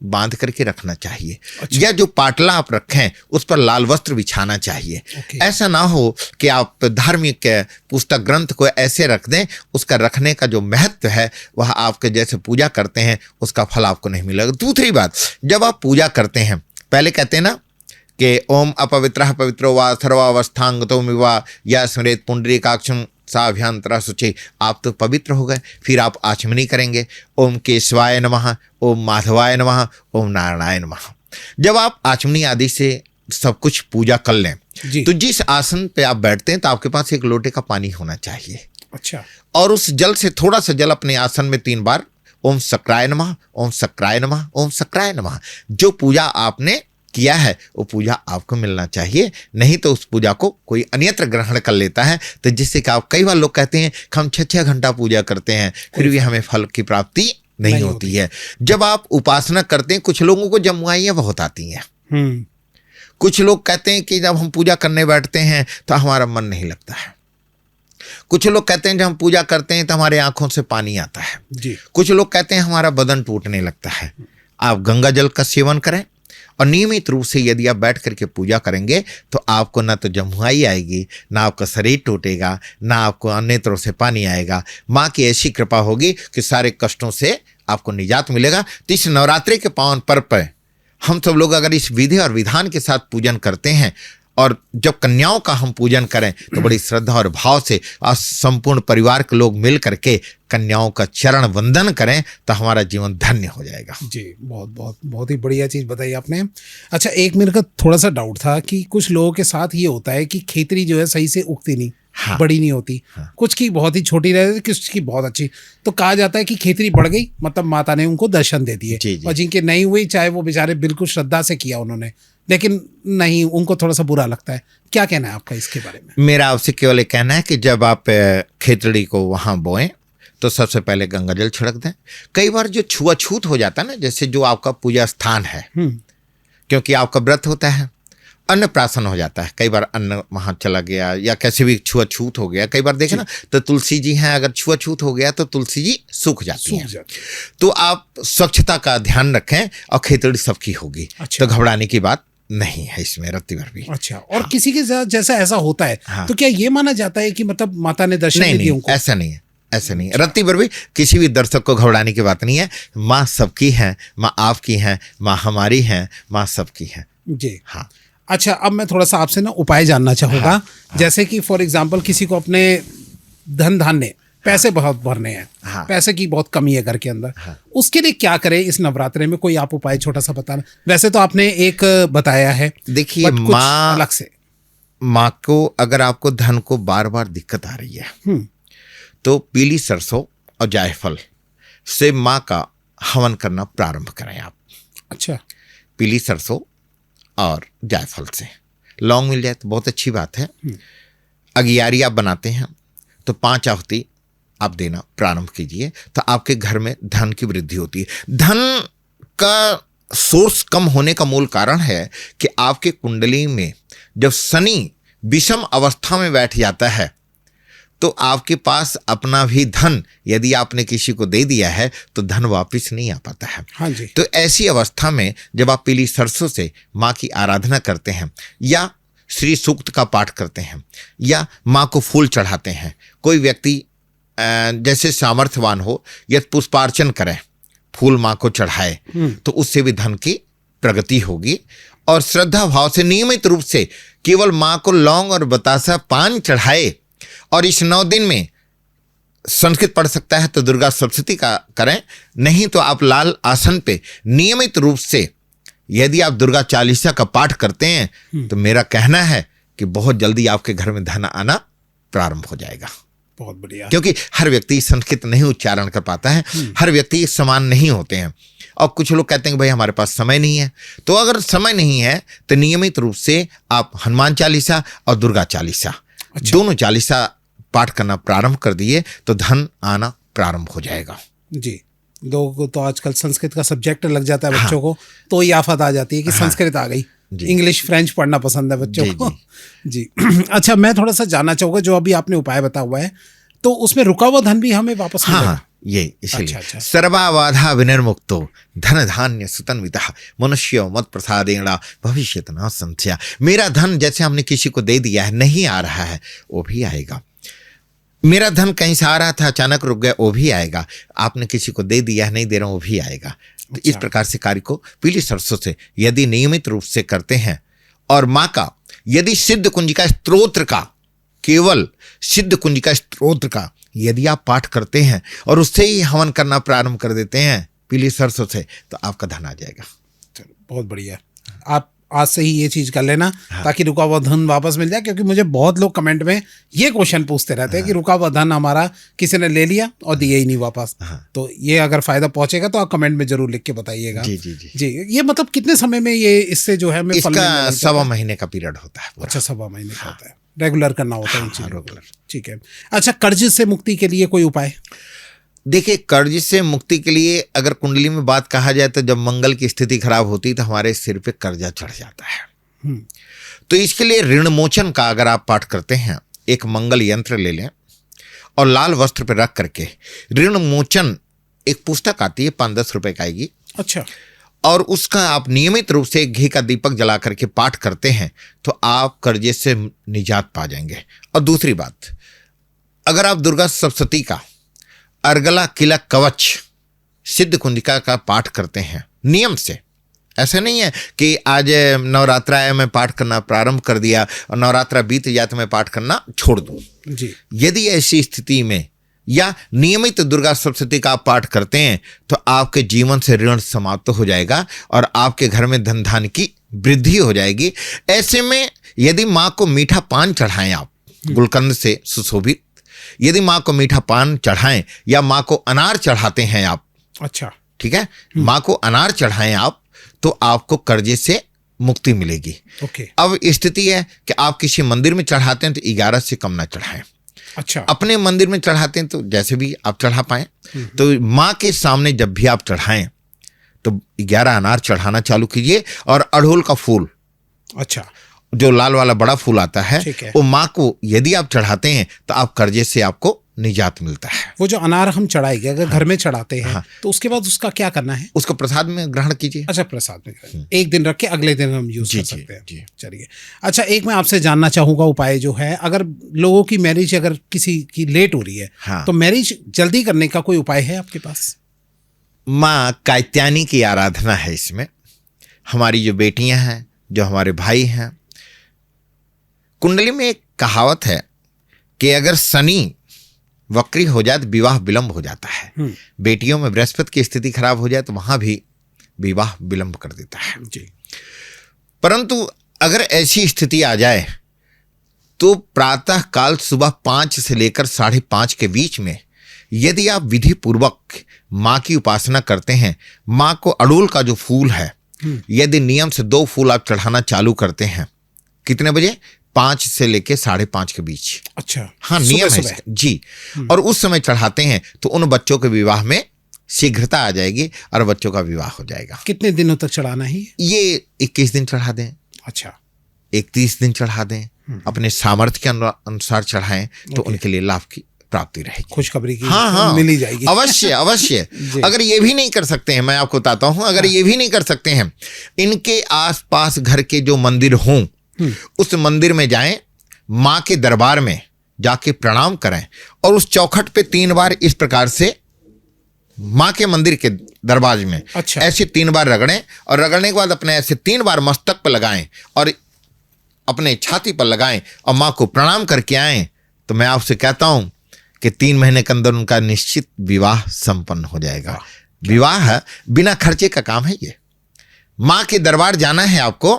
बांध करके रखना चाहिए। अच्छा। या जो पाटला आप रखें उस पर लाल वस्त्र बिछाना चाहिए। ऐसा ना हो कि आप धार्मिक पुस्तक ग्रंथ को ऐसे रख दें, उसका रखने का जो महत्व है वह आपके जैसे पूजा करते हैं उसका फल आपको नहीं मिलेगा। दूसरी बात, जब आप पूजा करते हैं पहले कहते हैं ना कि ओम अपवित्रः पवित्रो वा सर्वावस्थांगतो मिवा या स्मरेत पुंडरीकाक्षं साभ्यंतरा शुचि। आप तो पवित्र हो गए, फिर आप आचमनी करेंगे। ओम केशवाय नमः, ओम माधवाय नमः, ओम नारायणाय नमः। जब आप आचमनी आदि से सब कुछ पूजा कर लें तो जिस आसन पे आप बैठते हैं तो आपके पास एक लोटे का पानी होना चाहिए। अच्छा। और उस जल से थोड़ा सा जल अपने आसन में 3 बार ओम शक्राय नमः, ओम शक्राय नमः, ओम शक्राय नमः। जो पूजा आपने किया है वो पूजा आपको मिलना चाहिए, नहीं तो उस पूजा को कोई अन्यत्र ग्रहण कर लेता है। तो जिससे कि आप, कई बार लोग कहते हैं कि हम 6-6 घंटा पूजा करते हैं फिर भी हमें फल की प्राप्ति नहीं होती है। जब आप उपासना करते हैं, कुछ लोगों को जमुआइयाँ बहुत आती हैं। कुछ लोग कहते हैं कि जब हम पूजा करने बैठते हैं तो हमारा मन नहीं लगता है। कुछ लोग कहते हैं जब हम पूजा करते हैं तो हमारे आंखों से पानी आता है जी। कुछ लोग कहते हैं हमारा बदन टूटने लगता है। आप गंगा जल का सेवन करें और नियमित रूप से यदि आप बैठ करके पूजा करेंगे तो आपको ना तो जमुआई आएगी, ना आपका शरीर टूटेगा, ना आपको अन्य तरह से पानी आएगा। माँ की ऐसी कृपा होगी कि सारे कष्टों से आपको निजात मिलेगा। तो इस नवरात्रि के पावन पर्व पर हम सब लोग अगर इस विधि और विधान के साथ पूजन करते हैं और जब कन्याओं का हम पूजन करें तो बड़ी श्रद्धा और भाव से और संपूर्ण परिवार के लोग मिल करके कन्याओं का चरण वंदन करें तो हमारा जीवन धन्य हो जाएगा। जी, बहुत बहुत बहुत ही बढ़िया चीज़ बताई आपने। अच्छा, एक मेरे का थोड़ा सा डाउट था कि कुछ लोगों के साथ ये होता है कि खेतरी जो है सही से उगती नहीं, हाँ, बड़ी नहीं होती, हाँ, कुछ की बहुत ही छोटी रहती, कुछ की बहुत अच्छी। तो कहा जाता है कि खेतरी बढ़ गई मतलब माता ने उनको दर्शन दे दिए, और जिनके नहीं हुई चाहे वो बेचारे बिल्कुल श्रद्धा से किया उन्होंने, लेकिन नहीं, उनको थोड़ा सा बुरा लगता है। क्या कहना है आपका इसके बारे में? मेरा आपसे केवल एक कहना है कि जब आप खेतड़ी को वहाँ बोएं तो सबसे पहले गंगा जल छिड़क दें। कई बार जो छुआछूत हो जाता है ना, जैसे जो आपका पूजा स्थान है, क्योंकि आपका व्रत होता है, अन्न प्राशन हो जाता है, कई बार अन्न वहाँ चला गया या कैसे भी छुआछूत हो गया। कई बार देखे ना तो तुलसी जी हैं, अगर छुआछूत हो गया तो तुलसी जी सूख जाती हैं। तो आप स्वच्छता का ध्यान रखें और खेतड़ी सबकी होगी। अच्छा। तो घबराने की बात नहीं है इसमें रत्ती भर भी। अच्छा। और हाँ, किसी के साथ जैसा ऐसा होता है, हाँ, तो क्या ये माना जाता है कि मतलब माता ने दर्शन नहीं दिए उनको? ऐसा नहीं है, ऐसा नहीं है। रत्ती भर भी किसी भी दर्शक को घबराने की बात नहीं है। माँ सबकी है, माँ आपकी है, माँ हमारी है, माँ सबकी है जी। हाँ। अच्छा, अब मैं थोड़ा सा आपसे ना उपाय जानना चाहूँगा। हाँ, जैसे कि फॉर एग्जाम्पल किसी को अपने धन धान्य पैसे बहुत भरने हैं, हाँ, पैसे की बहुत कमी है घर के अंदर, हाँ, उसके लिए क्या करें इस नवरात्रि में? कोई आप उपाय छोटा सा बताना। वैसे तो आपने एक बताया है, देखिए माँ अलग से, माँ को अगर आपको धन को बार बार दिक्कत आ रही है तो पीली सरसों और जायफल से माँ का हवन करना प्रारंभ करें आप। अच्छा। पीली सरसों और जायफल से, लौंग मिल जाए तो बहुत अच्छी बात है। अगियारी आप बनाते हैं तो 5 आहुति आप देना प्रारंभ कीजिए, तो आपके घर में धन की वृद्धि होती है। धन का सोर्स कम होने का मूल कारण है कि आपके कुंडली में जब शनि विषम अवस्था में बैठ जाता है तो आपके पास अपना भी धन यदि आपने किसी को दे दिया है तो धन वापस नहीं आ पाता है। हाँ जी। तो ऐसी अवस्था में जब आप पीली सरसों से माँ की आराधना करते हैं या श्री सूक्त का पाठ करते हैं या माँ को फूल चढ़ाते हैं, कोई व्यक्ति जैसे सामर्थ्यवान हो या पुष्पार्चन करे, फूल माँ को चढ़ाए, तो उससे भी धन की प्रगति होगी। और श्रद्धा भाव से नियमित रूप से केवल माँ को लौंग और बतासा पान चढ़ाए और इस 9 दिन में संस्कृत पढ़ सकता है तो दुर्गा सप्तशती का करें, नहीं तो आप लाल आसन पे नियमित रूप से यदि आप दुर्गा चालीसा का पाठ करते हैं तो मेरा कहना है कि बहुत जल्दी आपके घर में धन आना प्रारंभ हो जाएगा। बहुत बढ़िया। क्योंकि हर व्यक्ति संस्कृत नहीं उच्चारण कर पाता है, हर व्यक्ति समान नहीं होते हैं। और कुछ लोग कहते हैं कि भाई हमारे पास समय नहीं है। तो अगर समय नहीं है तो नियमित रूप से आप हनुमान चालीसा और दुर्गा चालीसा दोनों चालीसा पाठ करना प्रारंभ कर दिए तो धन आना प्रारंभ हो जाएगा। जी, लोगों को तो आजकल संस्कृत का सब्जेक्ट लग जाता है बच्चों को, तो ये आफत आ जाती है कि संस्कृत आ गई, इंग्लिश फ्रेंच पढ़ना पसंद है बच्चों को। जी अच्छा, मैं थोड़ा सा जानना चाहूँगा, जो अभी आपने उपाय बताया हुआ है तो उसमें रुका हुआ धन भी हमें वापस मिलेगा? हाँ, ये इसलिए अच्छा। सर्वाबाधा विनिर्मुक्तो धन धान्य सुतन्वितः मनुष्यो मत प्रसादेन भविष्यत न संशय। मेरा धन जैसे हमने किसी को दे दिया है, नहीं आ रहा है, वो भी आएगा। मेरा धन कहीं से आ रहा था, अचानक रुक गया, वो भी आएगा। आपने किसी को दे दिया है, नहीं दे रहा, वो भी आएगा। तो इस प्रकार से कार्य को पीली सरसों से यदि नियमित रूप से करते हैं, और माँ का यदि सिद्ध कुंजिका स्तोत्र का, केवल सिद्ध कुंजिका स्तोत्र का यदि आप पाठ करते हैं और उससे ही हवन करना प्रारंभ कर देते हैं पीली सरसों से, तो आपका धन आ जाएगा। चलो, बहुत बढ़िया। आप आज से ही ये चीज कर लेना ताकि रुका हुआ धन वापस मिल जाए, क्योंकि मुझे बहुत लोग कमेंट में ये क्वेश्चन पूछते रहते हैं कि रुका हुआ धन हमारा किसी ने ले लिया और दिया ही नहीं वापस। तो ये अगर फायदा पहुंचेगा तो आप कमेंट में जरूर लिख के बताइएगा। जी, ये मतलब कितने समय में ये इससे जो है हमें फल मिलने लग जाता है? 1.25 महीने का पीरियड होता है। अच्छा, 1.25 महीने का होता है, रेगुलर करना होता है। रेगुलर, ठीक है। अच्छा, कर्ज से मुक्ति के लिए कोई उपाय? देखिए, कर्ज से मुक्ति के लिए अगर कुंडली में बात कहा जाए तो जब मंगल की स्थिति खराब होती है तो हमारे सिर पे कर्जा चढ़ जाता है। तो इसके लिए ऋण मोचन का अगर आप पाठ करते हैं, एक मंगल यंत्र ले लें और लाल वस्त्र पे रख करके ऋण मोचन, एक पुस्तक आती है 5-10 रुपए का आएगी। अच्छा। और उसका आप नियमित रूप से घी का दीपक जला करके पाठ करते हैं तो आप कर्जे से निजात पा जाएंगे। और दूसरी बात, अगर आप दुर्गा सप्तशती का अर्गला किला कवच सिद्ध कुंजिका का पाठ करते हैं नियम से, ऐसा नहीं है कि आज नवरात्रा है मैं पाठ करना प्रारंभ कर दिया और नवरात्रा बीत जाए तो मैं पाठ करना छोड़ दूं। जी, यदि ऐसी स्थिति में या नियमित दुर्गा सप्तशती का आप पाठ करते हैं तो आपके जीवन से ऋण समाप्त हो जाएगा और आपके घर में धन धान्य की वृद्धि हो जाएगी। ऐसे में यदि माँ को मीठा पान चढ़ाएं आप गुलकंद से सुशोभित, यदि माँ को मीठा पान चढ़ाएं या माँ को अनार चढ़ाते हैं आप, अच्छा, ठीक है, माँ को अनार चढ़ाएं आप तो आपको कर्जे से मुक्ति मिलेगी। ओके। अब स्थिति है कि आप किसी मंदिर में चढ़ाते हैं तो 11 से कम ना चढ़ाएं। अच्छा। अपने मंदिर में चढ़ाते हैं तो जैसे भी आप चढ़ा पाएं। तो माँ के सामने जब भी आप चढ़ाएं तो 11 अनार चढ़ाना चालू कीजिए और अड़हुल का फूल, अच्छा, जो लाल वाला बड़ा फूल आता है, वो माँ को यदि आप चढ़ाते हैं तो आप कर्जे से आपको निजात मिलता है। वो जो अनार हम चढ़ाएंगे अगर घर में चढ़ाते हैं तो उसके बाद उसका क्या करना है? उसको प्रसाद में ग्रहण कीजिए। अच्छा, प्रसाद में एक दिन रख के अगले दिन हम यूज कर सकते हैं। चलिए, अच्छा, एक मैं आपसे जानना चाहूंगा उपाय जो है, अगर लोगों की मैरिज अगर किसी की लेट हो रही है तो मैरिज जल्दी करने का कोई उपाय है आपके पास? माँ कात्यायनी की आराधना है इसमें। हमारी जो बेटियां हैं, जो हमारे भाई हैं, कुंडली में एक कहावत है कि अगर शनि वक्री हो जाए तो विवाह विलंब हो जाता है। बेटियों में बृहस्पति की स्थिति खराब हो जाए तो वहां भी विवाह विलंब कर देता है। जी। परंतु अगर ऐसी स्थिति आ जाए तो प्रातः काल सुबह 5 से लेकर 5:30 के बीच में यदि आप विधि पूर्वक माँ की उपासना करते हैं, माँ को अड़हुल का जो फूल है यदि नियम से 2 फूल आप चढ़ाना चालू करते हैं, कितने बजे? 5 से लेके 5:30 के बीच। अच्छा, हाँ, नियम है जी। और उस समय चढ़ाते हैं तो उन बच्चों के विवाह में शीघ्रता आ जाएगी और बच्चों का विवाह हो जाएगा। कितने दिनों तक चढ़ाना है ये? 21 दिन चढ़ा दें। अच्छा, 31 दिन चढ़ा दें, अपने सामर्थ्य के अनुसार चढ़ाएं तो उनके लिए लाभ की प्राप्ति रहेगी, खुशखबरी की हाँ मिल ही जाएगी। अवश्य अवश्य। अगर ये भी नहीं कर सकते हैं, मैं आपको बताता हूं, अगर ये भी नहीं कर सकते हैं, इनके आसपास घर के जो मंदिर हों उस मंदिर में जाएं, माँ के दरबार में जाके प्रणाम करें और उस चौखट पे 3 बार इस प्रकार से माँ के मंदिर के दरवाजे में ऐसे 3 बार रगड़ें और रगड़ने के बाद अपने ऐसे 3 बार मस्तक पर लगाएं और अपने छाती पर लगाएं और माँ को प्रणाम करके आएं, तो मैं आपसे कहता हूं कि 3 महीने के अंदर उनका निश्चित विवाह संपन्न हो जाएगा। विवाह बिना खर्चे का काम है। ये माँ के दरबार जाना है आपको,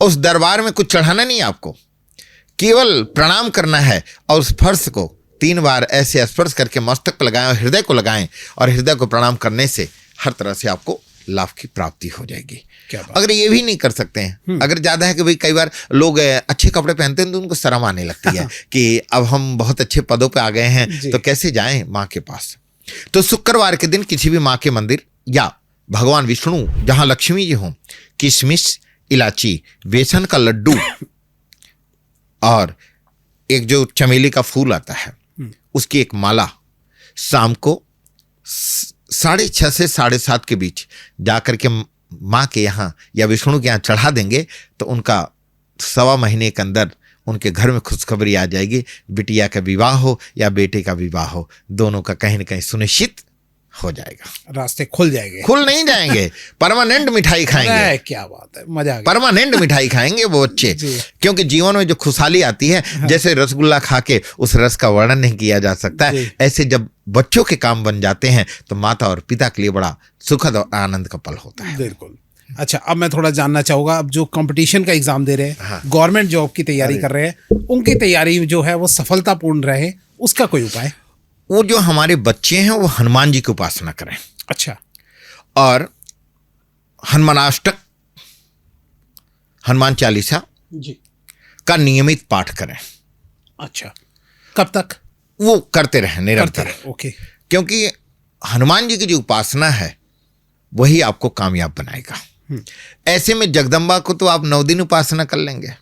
उस दरबार में कुछ चढ़ाना नहीं आपको, केवल प्रणाम करना है और उस फर्श को 3 बार ऐसे स्पर्श करके मस्तक पर लगाएं और हृदय को लगाएं, और हृदय को प्रणाम करने से हर तरह से आपको लाभ की प्राप्ति हो जाएगी। अगर ये भी नहीं कर सकते हैं, अगर ज्यादा है कि भाई कई बार लोग अच्छे कपड़े पहनते हैं तो उनको शर्म आने लगती है कि अब हम बहुत अच्छे पदों पे आ गए हैं तो कैसे जाएं माँ के पास, तो शुक्रवार के दिन किसी भी माँ के मंदिर या भगवान विष्णु जहां लक्ष्मी जी हों, किशमिश, इलायची, बेसन का लड्डू और एक जो चमेली का फूल आता है उसकी एक माला शाम को 6:30 से 7:30 के बीच जाकर के माँ के यहाँ या विष्णु के यहाँ चढ़ा देंगे तो उनका 1.25 महीने के अंदर उनके घर में खुशखबरी आ जाएगी। बिटिया का विवाह हो या बेटे का विवाह हो, दोनों का कहीं न कहीं सुनिश्चित हो जाएगा, रास्ते खुल जाएंगे। खुल नहीं जाएंगे, परमानेंट मिठाई खाएंगे। क्या बात है, मजा आ गया। परमानेंट मिठाई खाएंगे वो बच्चे, क्योंकि जीवन में जो खुशहाली आती है, जैसे रसगुल्ला खा के उस रस का वर्णन नहीं किया जा सकता, ऐसे जब बच्चों के काम बन जाते हैं तो माता और पिता के लिए बड़ा सुखद और आनंद का पल होता है। बिल्कुल। अच्छा, अब मैं थोड़ा जानना चाहूंगा, अब जो कंपटीशन का एग्जाम दे रहे हैं, गवर्नमेंट जॉब की तैयारी कर रहे हैं, उनकी तैयारी जो है वो सफलतापूर्ण रहे, उसका कोई उपाय? वो जो हमारे बच्चे हैं वो हनुमान जी की उपासना करें। अच्छा। और हनुमानाष्टक, हनुमान चालीसा जी का नियमित पाठ करें। अच्छा, कब तक? वो करते रहें निरंतर। ओके। क्योंकि हनुमान जी की जो उपासना है वही आपको कामयाब बनाएगा। ऐसे में जगदम्बा को तो आप 9 दिन उपासना कर लेंगे,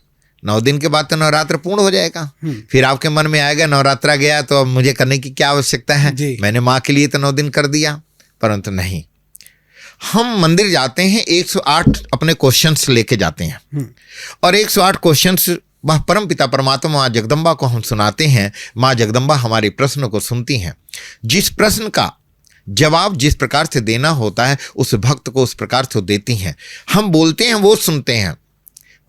9 दिन के बाद तो नवरात्र पूर्ण हो जाएगा। फिर आपके मन में आएगा नवरात्रा गया तो अब मुझे करने की क्या आवश्यकता है, मैंने माँ के लिए तो 9 दिन कर दिया। परंतु नहीं, हम मंदिर जाते हैं, 108 अपने क्वेश्चंस लेके जाते हैं और 108 क्वेश्चंस वह परम पिता परमात्मा माँ जगदम्बा को हम सुनाते हैं। माँ जगदम्बा हमारे प्रश्न को सुनती हैं। जिस प्रश्न का जवाब जिस प्रकार से देना होता है उस भक्त को उस प्रकार से देती हैं। हम बोलते हैं वो सुनते हैं,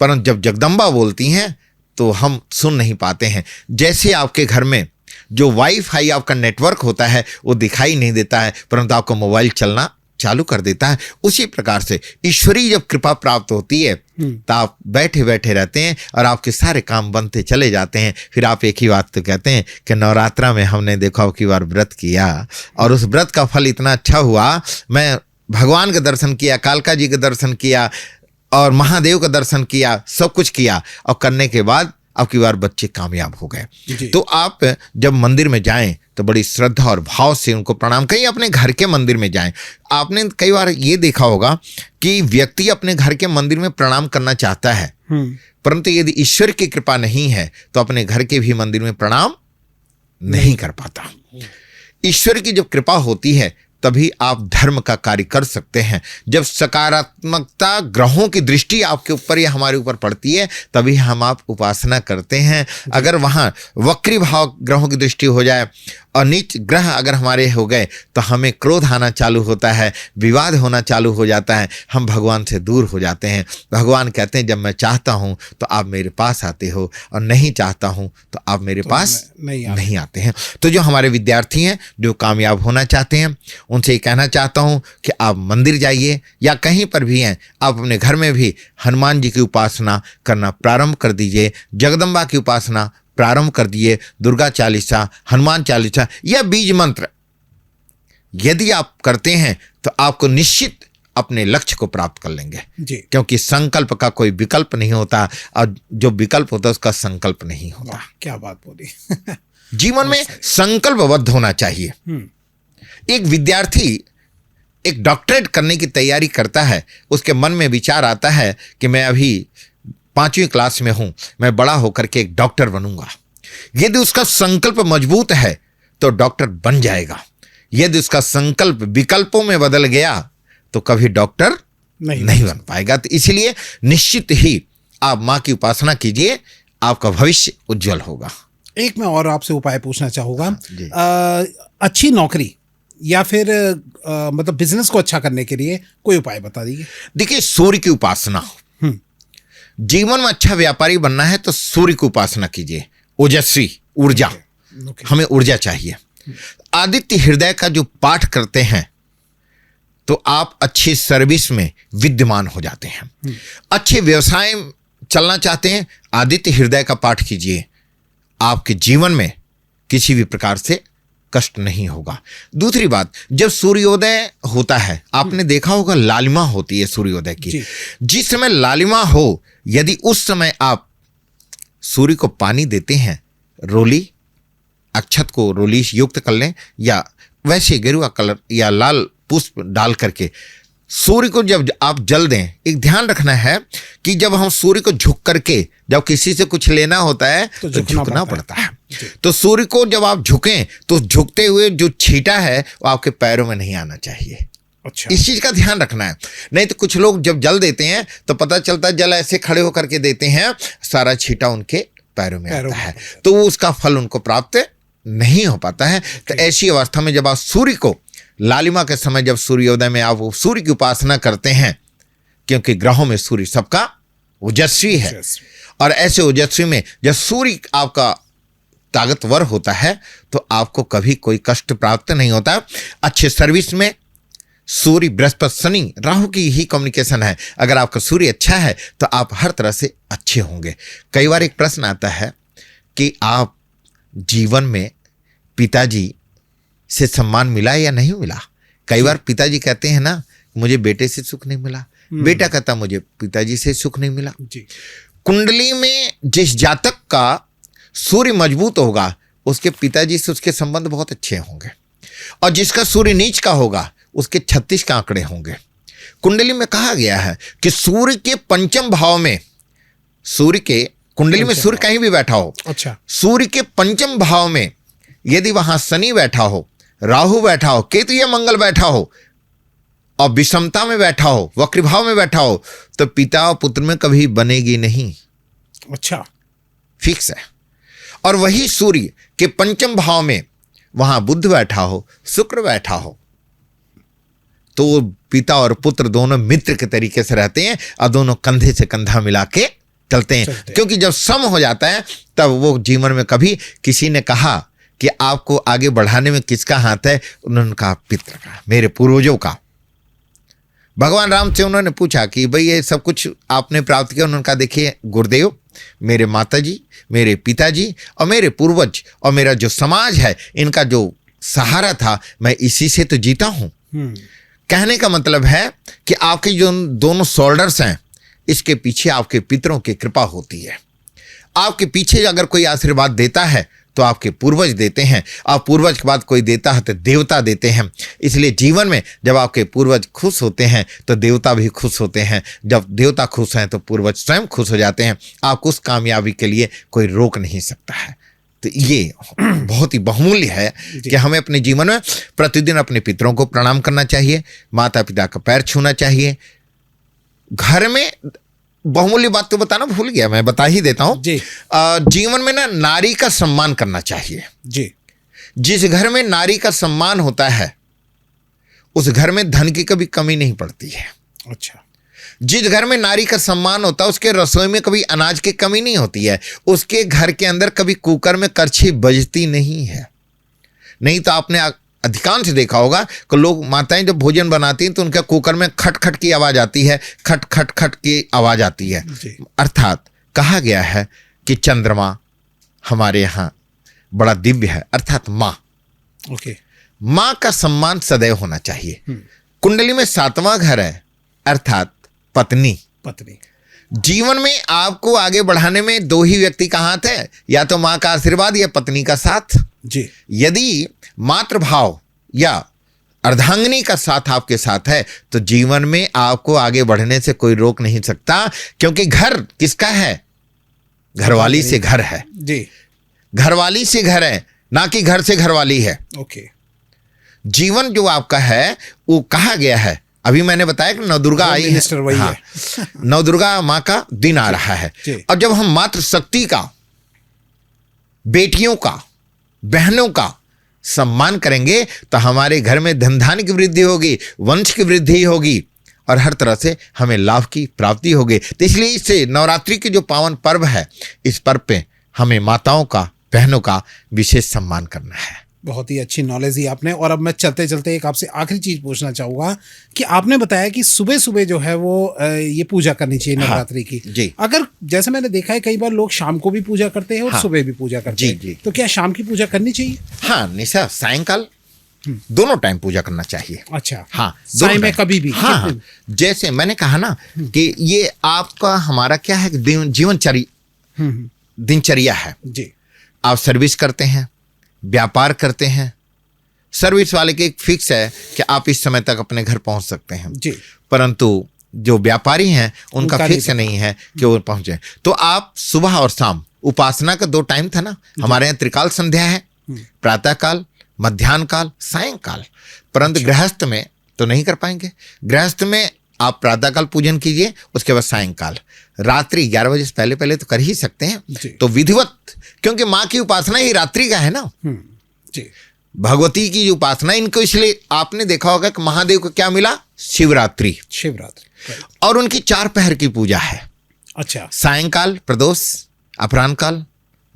परंतु जब जगदम्बा बोलती हैं तो हम सुन नहीं पाते हैं। जैसे आपके घर में जो वाईफाई आपका नेटवर्क होता है वो दिखाई नहीं देता है, परंतु आपको मोबाइल चलना चालू कर देता है, उसी प्रकार से ईश्वरीय जब कृपा प्राप्त होती है तो आप बैठे बैठे रहते हैं और आपके सारे काम बनते चले जाते हैं। फिर आप एक ही बात तो कहते हैं कि नवरात्रा में हमने देखा कि बार व्रत किया और उस व्रत का फल इतना अच्छा हुआ, मैं भगवान के दर्शन किया, कालका जी के दर्शन किया और महादेव का दर्शन किया, सब कुछ किया और करने के बाद आपकी बार बच्चे कामयाब हो गए। तो आप जब मंदिर में जाएं तो बड़ी श्रद्धा और भाव से उनको प्रणाम करें। अपने घर के मंदिर में जाएं। आपने कई बार ये देखा होगा कि व्यक्ति अपने घर के मंदिर में प्रणाम करना चाहता है, परंतु यदि ईश्वर की कृपा नहीं है तो अपने घर के भी मंदिर में प्रणाम नहीं कर पाता। ईश्वर की जब कृपा होती है तभी आप धर्म का कार्य कर सकते हैं। जब सकारात्मकता ग्रहों की दृष्टि आपके ऊपर या हमारे ऊपर पड़ती है तभी हम आप उपासना करते हैं। अगर वहाँ वक्री भाव ग्रहों की दृष्टि हो जाए और नीच ग्रह अगर हमारे हो गए तो हमें क्रोध आना चालू होता है, विवाद होना चालू हो जाता है, हम भगवान से दूर हो जाते हैं। भगवान कहते हैं जब मैं चाहता हूँ तो आप मेरे पास आते हो और नहीं चाहता हूँ तो आप मेरे पास नहीं आते हैं। तो जो हमारे विद्यार्थी हैं जो कामयाब होना चाहते हैं उनसे ये कहना चाहता हूँ कि आप मंदिर जाइए या कहीं पर भी हैं, आप अपने घर में भी हनुमान जी की उपासना करना प्रारंभ कर दीजिए, जगदम्बा की उपासना प्रारंभ कर दिए, दुर्गा चालीसा, हनुमान चालीसा या बीज मंत्र यदि आप करते हैं तो आपको निश्चित अपने लक्ष्य को प्राप्त कर लेंगे जी। क्योंकि संकल्प का कोई विकल्प नहीं होता और जो विकल्प होता है उसका संकल्प नहीं होता। क्या बात बोली। जीवन में संकल्पबद्ध होना चाहिए। एक विद्यार्थी एक डॉक्टरेट करने की तैयारी करता है, उसके मन में विचार आता है कि मैं अभी 5वीं क्लास में हूं, मैं बड़ा होकर के एक डॉक्टर बनूंगा। यदि उसका संकल्प मजबूत है तो डॉक्टर बन जाएगा। यदि उसका संकल्प विकल्पों में बदल गया तो कभी डॉक्टर नहीं बन पाएगा। तो इसलिए निश्चित ही आप माँ की उपासना कीजिए, आपका भविष्य उज्जवल होगा। एक मैं और आपसे उपाय पूछना चाहूँगा, अच्छी नौकरी या फिर मतलब बिजनेस को अच्छा करने के लिए कोई उपाय बता दीजिए। देखिए, सूर्य की उपासना, जीवन में अच्छा व्यापारी बनना है तो सूर्य की उपासना कीजिए। ओजस्वी ऊर्जा, हमें ऊर्जा चाहिए। आदित्य हृदय का जो पाठ करते हैं तो आप अच्छी सर्विस में विद्यमान हो जाते हैं। अच्छे व्यवसाय चलना चाहते हैं, आदित्य हृदय का पाठ कीजिए, आपके जीवन में किसी भी प्रकार से कष्ट नहीं होगा। दूसरी बात, जब सूर्योदय होता है, आपने देखा होगा लालिमा होती है सूर्योदय की। जिस समय लालिमा हो, यदि उस समय आप सूर्य को पानी देते हैं, रोली अक्षत को रोली युक्त कर लें, या वैसे गेरुआ कलर या लाल पुष्प डाल करके सूर्य को जब आप जल दें। एक ध्यान रखना है कि जब हम सूर्य को झुक करके, जब किसी से कुछ लेना होता है तो झुकना पड़ता है। तो सूर्य को जब आप झुकें तो झुकते हुए जो छींटा है वो आपके पैरों में नहीं आना चाहिए। अच्छा, इस चीज का ध्यान रखना है। नहीं तो कुछ लोग जब जल देते हैं तो पता चलता है जल ऐसे खड़े होकर के देते हैं, सारा छींटा उनके पैरों में आता है, तो वो उसका फल उनको प्राप्त नहीं हो पाता है। तो ऐसी अवस्था में जब आप सूर्य को लालिमा के समय, जब सूर्योदय में आप सूर्य की उपासना करते हैं, क्योंकि ग्रहों में सूर्य सबका ओजस्वी है, और ऐसे ओजस्वी में जब सूर्य आपका ताकतवर होता है तो आपको कभी कोई कष्ट प्राप्त नहीं होता। अच्छे सर्विस में सूर्य, बृहस्पति, शनि, राहु की ही कम्युनिकेशन है। अगर आपका सूर्य अच्छा है तो आप हर तरह से अच्छे होंगे। कई बार एक प्रश्न आता है कि आप जीवन में पिताजी से सम्मान मिला या नहीं मिला। कई बार पिताजी कहते हैं ना, मुझे बेटे से सुख नहीं मिला, बेटा कहता मुझे पिताजी से सुख नहीं मिला। जी। कुंडली में जिस जातक का सूर्य मजबूत होगा, उसके पिताजी से उसके संबंध बहुत अच्छे होंगे, और जिसका सूर्य नीच का होगा उसके 36 का आंकड़े होंगे। कुंडली में कहा गया है कि सूर्य के पंचम भाव में, सूर्य के कुंडली में सूर्य कहीं भी बैठा हो, अच्छा, सूर्य के पंचम भाव में यदि वहां शनि बैठा हो, राहु बैठा हो, केतु या मंगल बैठा हो, और विषमता में बैठा हो, वक्र भाव में बैठा हो, तो पिता और पुत्र में कभी बनेगी नहीं। अच्छा, फिक्स है। और वही सूर्य के पंचम भाव में वहां बुध बैठा हो, शुक्र बैठा हो, तो पिता और पुत्र दोनों मित्र के तरीके से रहते हैं, और दोनों कंधे से कंधा मिला के चलते हैं। क्योंकि जब सम हो जाता है तब वो जीवन में, कभी किसी ने कहा कि आपको आगे बढ़ाने में किसका हाथ है, उन्होंने कहा पित्र का, मेरे पूर्वजों का। भगवान राम से उन्होंने पूछा कि भाई ये सब कुछ आपने प्राप्त किया। उन्होंने कहा देखिए गुरुदेव, मेरे माताजी, मेरे पिताजी और मेरे पूर्वज और मेरा जो समाज है, इनका जो सहारा था, मैं इसी से तो जीता हूं। कहने का मतलब है कि आपके जो दोनों शोल्डर्स हैं, इसके पीछे आपके पितरों की कृपा होती है। आपके पीछे अगर कोई आशीर्वाद देता है तो आपके पूर्वज देते हैं, और पूर्वज के बाद कोई देता है तो देवता देते हैं। इसलिए जीवन में जब आपके पूर्वज खुश होते हैं तो देवता भी खुश होते हैं, जब देवता खुश हैं तो पूर्वज स्वयं खुश हो जाते हैं। आपको उस कामयाबी के लिए कोई रोक नहीं सकता है। तो ये बहुत ही बहुमूल्य है कि हमें अपने जीवन में प्रतिदिन अपने पितरों को प्रणाम करना चाहिए, माता पिता का पैर छूना चाहिए। घर में बहुमूल्य बात तो बताना भूल गया, मैं बता ही देता हूं। जीवन में ना नारी का सम्मान करना चाहिए जी। जिस घर में नारी का सम्मान होता है उस घर में धन की कभी कमी नहीं पड़ती है। अच्छा, जिस घर में नारी का सम्मान होता है उसके रसोई में कभी अनाज की कमी नहीं होती है, उसके घर के अंदर कभी कुकर में करछी बजती नहीं है। नहीं तो आपने अधिकांश देखा होगा कि लोग, माताएं जब भोजन बनाती हैं तो उनके कुकर में खट खट की आवाज आती है, खट खट खट की आवाज आती है। अर्थात कहा गया है कि चंद्रमा हमारे यहाँ बड़ा दिव्य है, अर्थात माँ। ओके, माँ का सम्मान सदैव होना चाहिए। कुंडली में 7वां घर है, अर्थात पत्नी। जीवन में आपको आगे बढ़ाने में दो ही व्यक्ति का हाथ है, या तो माँ का आशीर्वाद या पत्नी का साथ जी। यदि मातृभाव या अर्धांगिनी का साथ आपके साथ है तो जीवन में आपको आगे बढ़ने से कोई रोक नहीं सकता, क्योंकि घर किसका है? घरवाली से घर है जी। घरवाली से घर है, ना कि घर से घरवाली है। ओके, जीवन जो आपका है वो कहा गया है, अभी मैंने बताया कि नवदुर्गा आई है, हाँ, नवदुर्गा माँ का दिन आ रहा है। और जब हम मातृशक्ति का, बेटियों का, बहनों का सम्मान करेंगे तो हमारे घर में धन धान्य की वृद्धि होगी, वंश की वृद्धि होगी, और हर तरह से हमें लाभ की प्राप्ति होगी। तो इसलिए इससे नवरात्रि के जो पावन पर्व है, इस पर्व पे हमें माताओं का, बहनों का विशेष सम्मान करना है। बहुत ही अच्छी नॉलेज दी आपने। और अब मैं चलते चलते एक आपसे आखिरी चीज पूछना चाहूंगा कि आपने बताया कि सुबह सुबह जो है वो ये पूजा करनी चाहिए नवरात्रि की। जी। अगर जैसे मैंने देखा है कई बार लोग शाम को भी पूजा करते हैं और सुबह भी पूजा करते हैं, जी। तो क्या शाम की पूजा करनी चाहिए? हाँ निशा, सायंकाल दोनों टाइम पूजा करना चाहिए। अच्छा। हाँ, साय में कभी भी? हाँ, जैसे मैंने कहा ना कि ये आपका हमारा क्या है, दिनचर्या है जी। आप सर्विस करते हैं, व्यापार करते हैं। सर्विस वाले के एक फिक्स है कि आप इस समय तक अपने घर पहुंच सकते हैं जी। परंतु जो व्यापारी हैं उनका उनका फिक्स नहीं है कि वो पहुंचे। तो आप सुबह और शाम, उपासना का 2 टाइम था ना हमारे यहाँ, त्रिकाल संध्या है, प्रातः काल, मध्याह्न काल, सायंकाल। परंतु गृहस्थ में तो नहीं कर पाएंगे। गृहस्थ में आप प्रातः काल पूजन कीजिए, उसके बाद सायंकाल, रात्रि 11 बजे से पहले पहले तो कर ही सकते हैं। तो विधिवत, क्योंकि माँ की उपासना ही रात्रि का है ना। जी। भगवती की उपासना इनको, इसलिए आपने देखा होगा कि महादेव को क्या मिला, शिवरात्रि। और उनकी 4 पहर की पूजा है। अच्छा। सायंकाल प्रदोष, अपराह्न काल,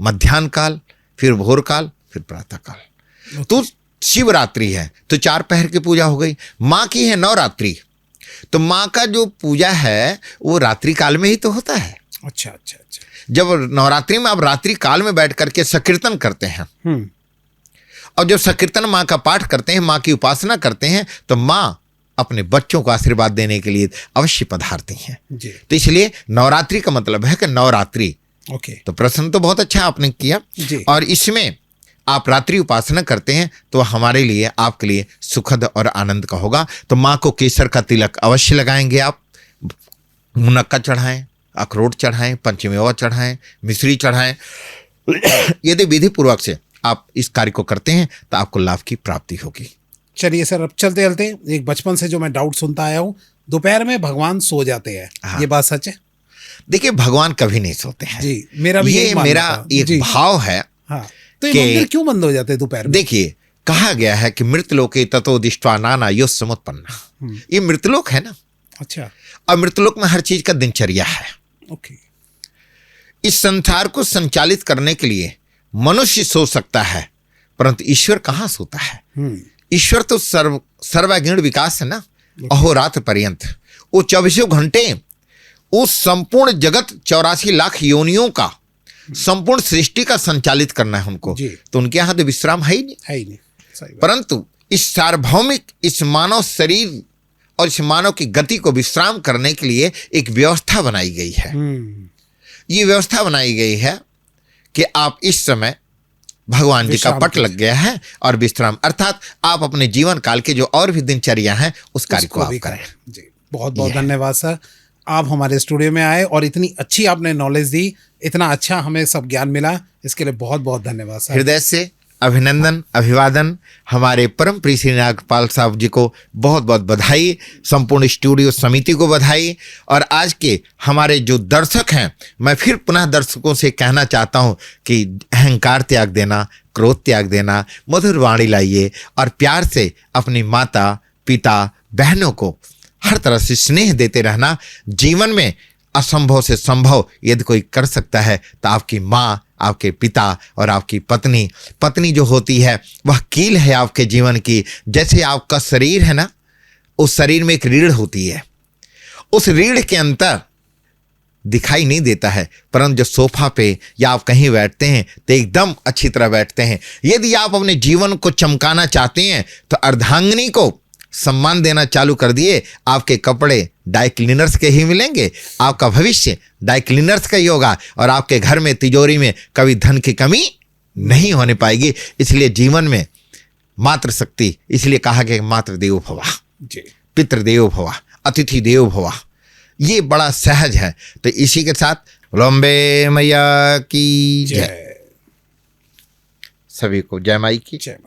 मध्याह्न काल, फिर भोर काल, फिर प्रातः काल। तो शिवरात्रि है तो 4 पहर की पूजा हो गई। माँ की है नवरात्रि, तो माँ का जो पूजा है वो रात्रि काल में ही तो होता है। अच्छा अच्छा अच्छा। जब नवरात्रि में आप रात्रि काल में बैठ करके संकीर्तन करते हैं और जब संकीर्तन माँ का पाठ करते हैं, माँ की उपासना करते हैं, तो माँ अपने बच्चों को आशीर्वाद देने के लिए अवश्य पधारती हैं जी। तो इसलिए नवरात्रि का मतलब है कि नवरात्रि। ओके। तो प्रश्न तो बहुत अच्छा आपने किया जी। और इसमें आप रात्रि उपासना करते हैं तो हमारे लिए, आपके लिए सुखद और आनंद का होगा। तो माँ को केसर का तिलक अवश्य लगाएंगे आप, मुनक्का चढ़ाएं, अखरोट चढ़ाएं, पंचमेवा चढ़ाएं, मिश्री चढ़ाएं। यदि विधि पूर्वक से आप इस कार्य को करते हैं तो आपको लाभ की प्राप्ति होगी। चलिए सर, अब चलते चलते एक बचपन से जो मैं डाउट सुनता आया हूँ, दोपहर में भगवान सो जाते हैं। हाँ। ये बात सच है? देखिए, भगवान कभी नहीं सोते हैं जी। मेरा भी ये मेरा एक भाव है। हाँ। तो ये मंदिर क्यों बंद हो जाते हैं दोपहर में? देखिए, कहा गया है कि मृतलोके ततो दिष्ट्वा नाना यो समुत्पन्ना। ये मृतलोक है ना। अच्छा। और मृतलोक में हर चीज का दिनचर्या है। ओके। इस संसार को संचालित करने के लिए मनुष्य सो सकता है परंतु ईश्वर कहाँ सोता है। ईश्वर तो सर्वागीण विकास है ना, अहोरात्र पर्यंत। वो 24 घंटे उस संपूर्ण जगत 84 लाख योनियों का, संपूर्ण सृष्टि का संचालित करना है उनको। तो उनके यहाँ तो विश्राम है ही नहीं। सही बात। परंतु इस सार्वभौमिक, इस मानव शरीर और इस मानव की गति को विश्राम करने के लिए एक व्यवस्था बनाई गई है। ये व्यवस्था बनाई गई है कि आप इस समय, भगवान जी का पट लग गया है और विश्राम, अर्थात आप अपने जीवन काल के जो और भी दिनचर्या हैं उस कार्य को आप करें। जी। बहुत बहुत धन्यवाद सर, आप हमारे स्टूडियो में आए और इतनी अच्छी आपने नॉलेज दी, इतना अच्छा हमें सब ज्ञान मिला, इसके लिए बहुत बहुत धन्यवाद सर। हृदय से अभिनंदन, अभिवादन। हमारे परम प्रिय श्री नागपाल साहब जी को बहुत बहुत बधाई, संपूर्ण स्टूडियो समिति को बधाई। और आज के हमारे जो दर्शक हैं, मैं फिर पुनः दर्शकों से कहना चाहता हूं कि अहंकार त्याग देना, क्रोध त्याग देना, मधुर वाणी लाइए और प्यार से अपनी माता, पिता, बहनों को हर तरह से स्नेह देते रहना। जीवन में असंभव से संभव यदि कोई कर सकता है तो आपकी माँ, आपके पिता और आपकी पत्नी। पत्नी जो होती है वह कील है आपके जीवन की। जैसे आपका शरीर है ना, उस शरीर में एक रीढ़ होती है, उस रीढ़ के अंतर दिखाई नहीं देता है, परंतु जो सोफा पे या आप कहीं बैठते हैं तो एकदम अच्छी तरह बैठते हैं। यदि आप अपने जीवन को चमकाना चाहते हैं तो अर्धांगिनी को सम्मान देना चालू कर दिए, आपके कपड़े ड्राई क्लीनर्स के ही मिलेंगे, आपका भविष्य ड्राई क्लीनर्स का ही होगा और आपके घर में, तिजोरी में कभी धन की कमी नहीं होने पाएगी। इसलिए जीवन में मातृशक्ति, इसलिए कहा गया मातृ देवो भवा, पितृदेवो भवा, अतिथि देवो भवा, ये बड़ा सहज है। तो इसी के साथ लंबे मैया की जय। सभी को जय माई की जय।